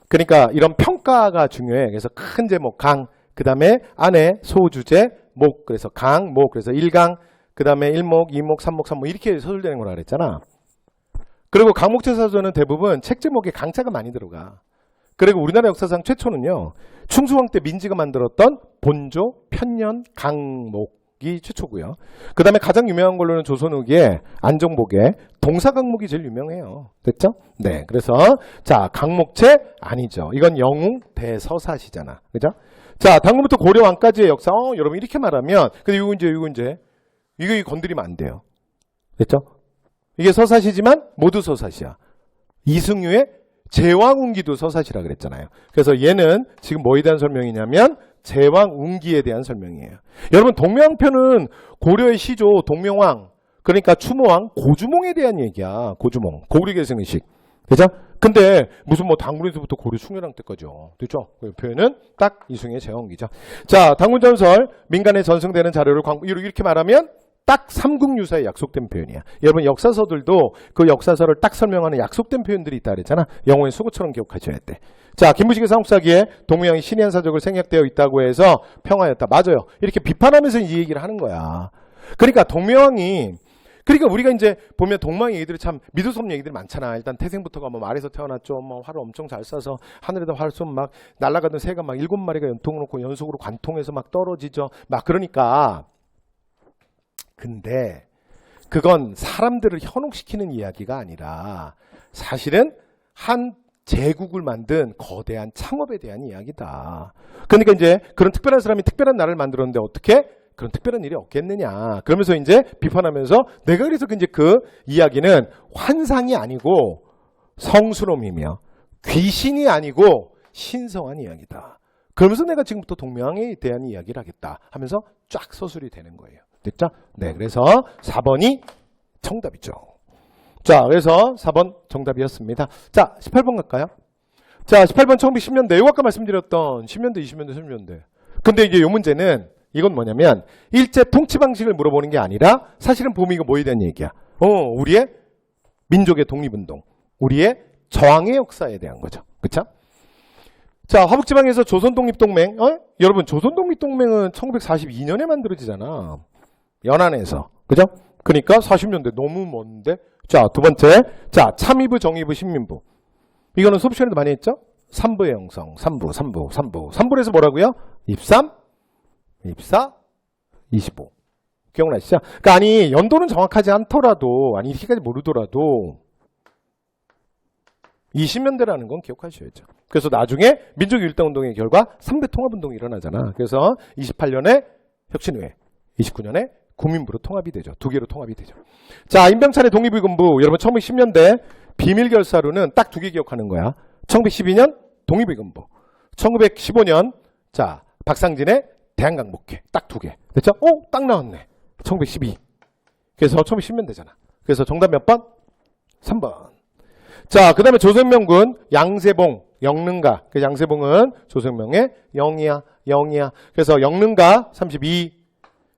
그러니까 이런 평가가 중요해. 그래서 큰 제목 강, 그 다음에 안에 소주제 목, 그래서 강, 목, 그래서 1강, 그 다음에 1목, 2목, 3목, 3목 이렇게 서술되는 거라 그랬잖아. 그리고 강목체 사서는 대부분 책 제목에 강자가 많이 들어가. 그리고 우리나라 역사상 최초는요. 충수왕 때 민지가 만들었던 본조, 편년, 강목이 최초고요. 그 다음에 가장 유명한 걸로는 조선 후기에 안정복의 동사강목이 제일 유명해요. 됐죠? 네, 그래서 자 강목체 아니죠. 이건 영웅 대서사시잖아. 그죠? 자, 당군부터 고려왕까지의 역사. 여러분 이렇게 말하면 근데 이거 이거 건드리면 안 돼요. 됐죠? 이게 서사시지만 모두 서사시야. 이승유의 제왕운기도 서사시라 그랬잖아요. 그래서 얘는 지금 뭐에 대한 설명이냐면 제왕운기에 대한 설명이에요. 여러분 동명왕편은 고려의 시조 동명왕 그러니까 추모왕 고주몽에 대한 얘기야. 고주몽 고구려계승의식. 그죠? 근데 무슨 뭐 당군에서부터 고려 충렬왕 때까지요. 됐죠? 그 표현은 딱 이승유의 제왕운기죠. 자, 당군전설 민간에 전승되는 자료를 이렇게 말하면 딱 삼국유사에 약속된 표현이야. 여러분 역사서들도 그 역사서를 딱 설명하는 약속된 표현들이 있다 그랬잖아. 영어의 수고처럼 기억하셔야 돼. 자, 김무식의 삼국사기에 동명왕이 신의 한 사적을 생략되어 있다고 해서 평화였다. 맞아요. 이렇게 비판하면서 이 얘기를 하는 거야. 그러니까 동명왕이 그러니까 우리가 이제 보면 동망 얘기들이 참 미드섬 얘기들이 많잖아. 일단 태생부터가 뭐 말에서 태어났죠. 뭐 활을 엄청 잘 쏴서 하늘에다 활 쏘면 막 날아가던 새가 막 7마리가 연통을 놓고 연속으로 관통해서 막 떨어지죠. 막 그러니까 근데 그건 사람들을 현혹시키는 이야기가 아니라 사실은 한 제국을 만든 거대한 창업에 대한 이야기다. 그러니까 이제 그런 특별한 사람이 특별한 나라를 만들었는데 어떻게 그런 특별한 일이 없겠느냐. 그러면서 이제 비판하면서 내가 그래서 이제 그 이야기는 환상이 아니고 성스러움이며 귀신이 아니고 신성한 이야기다. 그러면서 내가 지금부터 동명왕에 대한 이야기를 하겠다 하면서 쫙 서술이 되는 거예요. 됐죠? 네, 그래서 4번이 정답이죠. 자, 그래서 4번 정답이었습니다. 자, 18번 갈까요? 자, 18번 1910년대. 이거 아까 말씀드렸던 10년대, 20년대, 30년대. 근데 이제 이 문제는 이건 뭐냐면 일제 통치 방식을 물어보는 게 아니라 사실은 보면 이거 뭐에 대한 얘기야? 우리의 민족의 독립운동, 우리의 저항의 역사에 대한 거죠. 그쵸? 자, 화북지방에서 조선독립동맹. 여러분 조선독립동맹은 1942년에 만들어지잖아. 연안에서. 그죠? 그러니까 40년대 너무 먼데. 자, 두 번째. 자, 참의부, 정의부, 신민부. 이거는 수업 시간에도 많이 했죠? 3부의 형성. 3부에서 뭐라고요? 입삼, 입사, 25. 기억나시죠? 그러니까 아니 연도는 정확하지 않더라도 아니 이렇게까지 모르더라도 20년대라는 건 기억하셔야죠. 그래서 나중에 민족일당운동의 결과 3대 통합운동이 일어나잖아. 그래서 28년에 혁신의회, 29년에 국민부로 통합이 되죠. 두 개로 통합이 되죠. 자, 임병찬의 독립의금부. 여러분 1910년대 비밀결사로는 딱 두 개 기억하는 거야. 1912년 독립의금부. 1915년 자 박상진의 대한강복회. 딱 2개. 됐죠? 딱 나왔네. 1912. 그래서 1910년 되잖아. 그래서 정답 몇 번? 3번. 자, 그 다음에 조선명군 양세봉, 영능가. 그 양세봉은 조선명의 영이야. 그래서 영능가 32.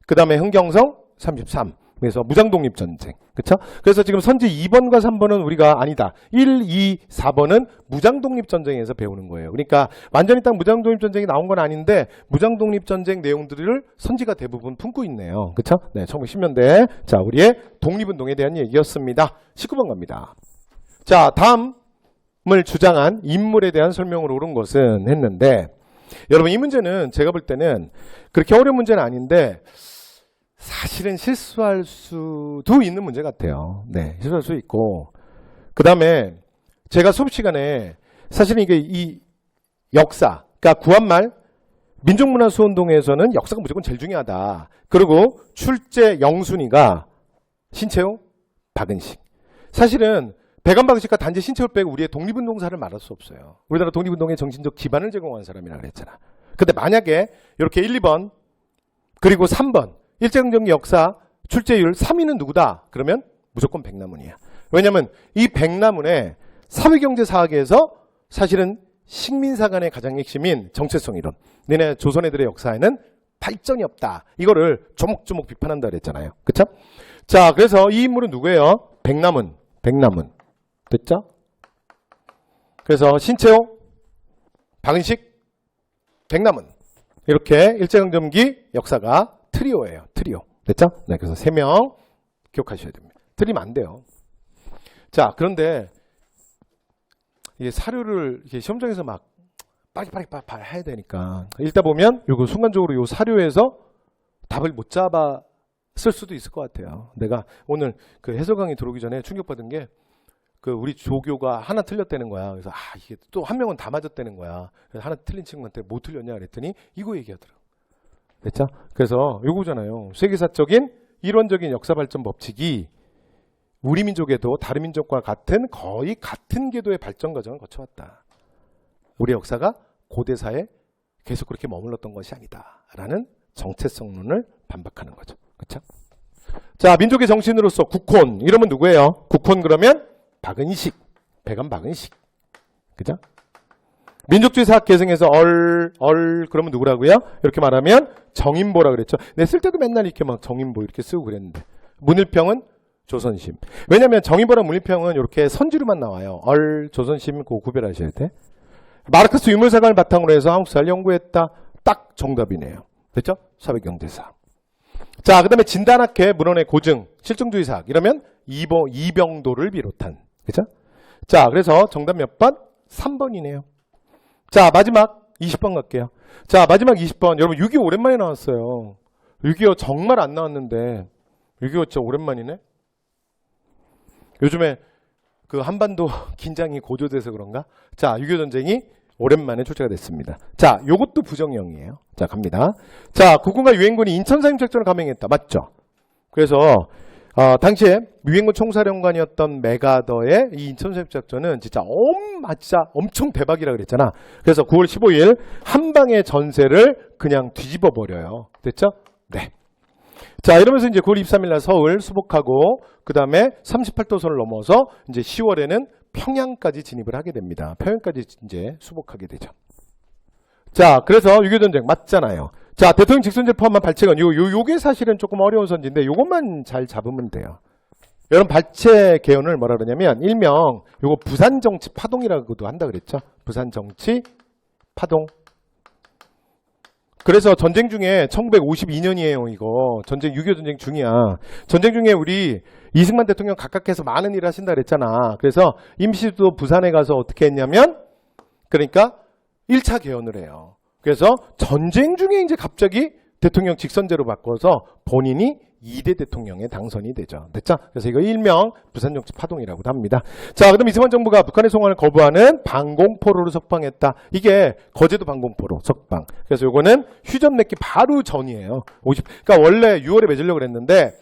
그 다음에 흥경성 33. 그래서 무장독립전쟁. 그쵸? 그래서 지금 선지 2번과 3번은 우리가 아니다. 1, 2, 4번은 무장독립전쟁에서 배우는 거예요. 그러니까 완전히 딱 무장독립전쟁이 나온 건 아닌데 무장독립전쟁 내용들을 선지가 대부분 품고 있네요. 그쵸? 네, 1910년대. 자, 우리의 독립운동에 대한 얘기였습니다. 19번 갑니다. 자, 다음을 주장한 인물에 대한 설명으로 옳은 것은 했는데 여러분 이 문제는 제가 볼 때는 그렇게 어려운 문제는 아닌데 사실은 실수할 수도 있는 문제 같아요. 네, 실수할 수 있고 그 다음에 제가 수업 시간에 사실은 이게 이 역사, 그러니까 구한말 민족문화수운동에서는 역사가 무조건 제일 중요하다. 그리고 출제 영순위가 신채호, 박은식. 사실은 백안박은식과 단지 신채호를 빼고 우리의 독립운동사를 말할 수 없어요. 우리나라 독립운동의 정신적 기반을 제공한 사람이라 그랬잖아. 근데 만약에 이렇게 1, 2번 그리고 3번 일제강점기 역사 출제율 3위는 누구다? 그러면 무조건 백남훈이야. 왜냐하면 이 백남훈의 사회경제사학에서 사실은 식민사관의 가장 핵심인 정체성 이론. 너네 조선 애들의 역사에는 발전이 없다. 이거를 조목조목 비판한다 그랬잖아요. 그쵸? 자, 그래서 이 인물은 누구예요? 백남훈. 됐죠? 그래서 신채호, 박은식, 백남훈. 이렇게 일제강점기 역사가 트리오예요. 트리오. 됐죠? 네, 그래서 3명 기억하셔야 됩니다. 틀리면 안 돼요. 자, 그런데 이게 사료를 이게 시험장에서 막 빨리 해야 되니까 읽다 보면 이거 순간적으로 이 사료에서 답을 못 잡았을 수도 있을 것 같아요. 내가 오늘 그 해설 강의 들어오기 전에 충격받은 게 그 우리 조교가 하나 틀렸다는 거야. 그래서 이게 또 한 명은 다 맞았다는 거야. 그래서 하나 틀린 친구한테 뭐 틀렸냐 그랬더니 이거 얘기하더라고. 됐죠? 그래서 요거잖아요. 세계사적인 이론적인 역사 발전 법칙이 우리 민족에도 다른 민족과 같은 거의 같은 궤도의 발전 과정을 거쳐왔다. 우리 역사가 고대사에 계속 그렇게 머물렀던 것이 아니다라는 정체성론을 반박하는 거죠. 그렇죠? 자, 민족의 정신으로서 국혼 이러면 누구예요? 국혼 그러면 박은식, 백안박은식. 그죠? 민족주의 사학 계승에서 그러면 누구라고요? 이렇게 말하면 정인보라 그랬죠. 내 쓸 때도 맨날 이렇게 막 정인보 이렇게 쓰고 그랬는데 문일평은 조선심. 왜냐하면 정인보랑 문일평은 이렇게 선지로만 나와요. 조선심 그거 구별하셔야 돼. 마르크스 유물사관을 바탕으로 해서 한국사를 연구했다. 딱 정답이네요. 됐죠? 사회경제사. 자, 그 다음에 진단학회 문헌의 고증, 실증주의 사학 이러면 이병도를 비롯한. 그죠? 자, 그래서 정답 몇 번? 3번이네요. 자, 마지막 20번 갈게요. 자, 마지막 20번. 여러분 6.25 오랜만에 나왔어요. 6.25 정말 안 나왔는데 6.25 진짜 오랜만이네. 요즘에 그 한반도 긴장이 고조돼서 그런가? 자, 6.25 전쟁이 오랜만에 출제가 됐습니다. 자, 요것도 부정형이에요. 자, 갑니다. 자, 국군과 유엔군이 인천상륙작전을 감행했다. 맞죠? 그래서 당시에 유엔군 총사령관이었던 메가더의 이 인천상륙작전은 진짜 엄청 대박이라 그랬잖아. 그래서 9월 15일 한방의 전세를 그냥 뒤집어 버려요. 됐죠? 네. 자, 이러면서 이제 9월 23일 날 서울 수복하고 그 다음에 38도선을 넘어서 이제 10월에는 평양까지 진입을 하게 됩니다. 평양까지 이제 수복하게 되죠. 자, 그래서 6.25 전쟁 맞잖아요. 자, 대통령 직선제를 포함한 발췌건 요게 사실은 조금 어려운 선지인데 요것만 잘 잡으면 돼요. 여러분 발췌 개헌을 뭐라 그러냐면 일명 요거 부산정치 파동이라고도 한다 그랬죠. 부산정치 파동. 그래서 전쟁 중에 1952년이에요. 이거 전쟁 6.25 전쟁 중이야. 전쟁 중에 우리 이승만 대통령 각각해서 많은 일을 하신다 그랬잖아. 그래서 임시도 부산에 가서 어떻게 했냐면 그러니까 1차 개헌을 해요. 그래서 전쟁 중에 이제 갑자기 대통령 직선제로 바꿔서 본인이 2대 대통령에 당선이 되죠. 됐죠? 그래서 이거 일명 부산정치 파동이라고도 합니다. 자, 그다음 이승만 정부가 북한의 송환을 거부하는 방공포로를 석방했다. 이게 거제도 방공포로 석방. 그래서 요거는 휴전 맺기 바로 전이에요. 그러니까 원래 6월에 맺으려고 그랬는데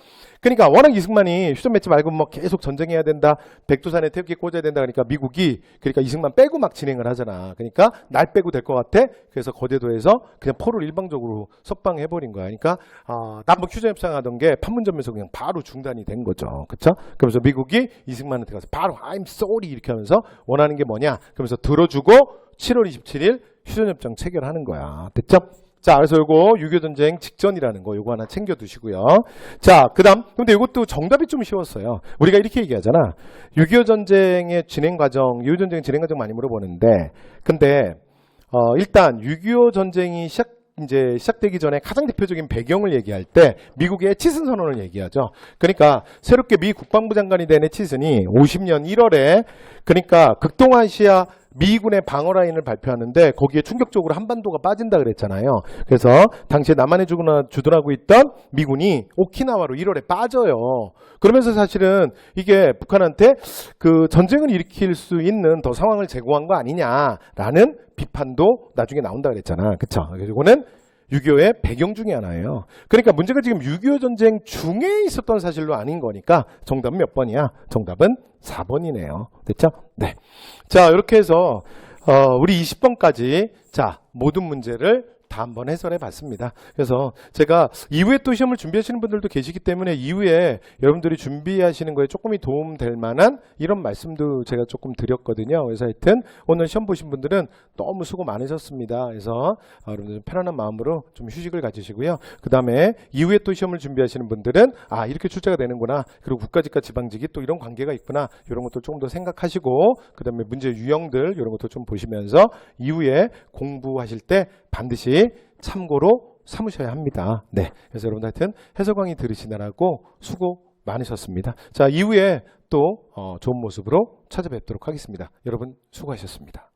그러니까 워낙 이승만이 휴전 맺지 말고 뭐 계속 전쟁해야 된다, 백두산에 태극기 꽂아야 된다, 그러니까 미국이 그러니까 이승만 빼고 막 진행을 하잖아. 그러니까 날 빼고 될 것 같아. 그래서 거제도에서 그냥 포를 일방적으로 석방해버린 거야. 그러니까 남북 휴전 협상하던 게 판문점에서 그냥 바로 중단이 된 거죠. 그렇죠? 그러면서 미국이 이승만한테 가서 바로 I'm sorry 이렇게 하면서 원하는 게 뭐냐? 그러면서 들어주고 7월 27일 휴전협정 체결하는 거야. 됐죠? 자, 그래서 요거 6.25 전쟁 직전이라는 거 요거 하나 챙겨 두시고요. 자, 그다음 근데 이것도 정답이 좀 쉬웠어요. 우리가 이렇게 얘기하잖아. 6.25 전쟁의 진행 과정, 6.25 전쟁 진행 과정 많이 물어보는데, 근데 일단 6.25 전쟁이 시작되기 전에 가장 대표적인 배경을 얘기할 때 미국의 해치슨 선언을 얘기하죠. 그러니까 새롭게 미 국방부 장관이 된 해치슨이 50년 1월에 그러니까 극동아시아 미군의 방어 라인을 발표하는데 거기에 충격적으로 한반도가 빠진다 그랬잖아요. 그래서 당시에 남한에 주둔하고 있던 미군이 오키나와로 1월에 빠져요. 그러면서 사실은 이게 북한한테 그 전쟁을 일으킬 수 있는 더 상황을 제공한 거 아니냐라는 비판도 나중에 나온다 그랬잖아. 그쵸? 그래서 이거는 6.25의 배경 중에 하나예요. 그러니까 문제가 지금 6.25 전쟁 중에 있었던 사실로 아닌 거니까 정답은 몇 번이야? 정답은 4번이네요. 됐죠? 네. 자, 이렇게 해서 우리 20번까지 자, 모든 문제를 다 한번 해설해 봤습니다. 그래서 제가 이후에 또 시험을 준비하시는 분들도 계시기 때문에 이후에 여러분들이 준비하시는 거에 조금이 도움될 만한 이런 말씀도 제가 조금 드렸거든요. 그래서 하여튼 오늘 시험 보신 분들은 너무 수고 많으셨습니다. 그래서 여러분들 편안한 마음으로 좀 휴식을 가지시고요. 그 다음에 이후에 또 시험을 준비하시는 분들은 이렇게 출제가 되는구나. 그리고 국가직과 지방직이 또 이런 관계가 있구나. 이런 것도 조금 더 생각하시고 그 다음에 문제 유형들 이런 것도 좀 보시면서 이후에 공부하실 때 반드시 참고로 삼으셔야 합니다. 네, 그래서 여러분 하여튼 해설 강의 들으시느라고 수고 많으셨습니다. 자, 이후에 또 좋은 모습으로 찾아뵙도록 하겠습니다. 여러분 수고하셨습니다.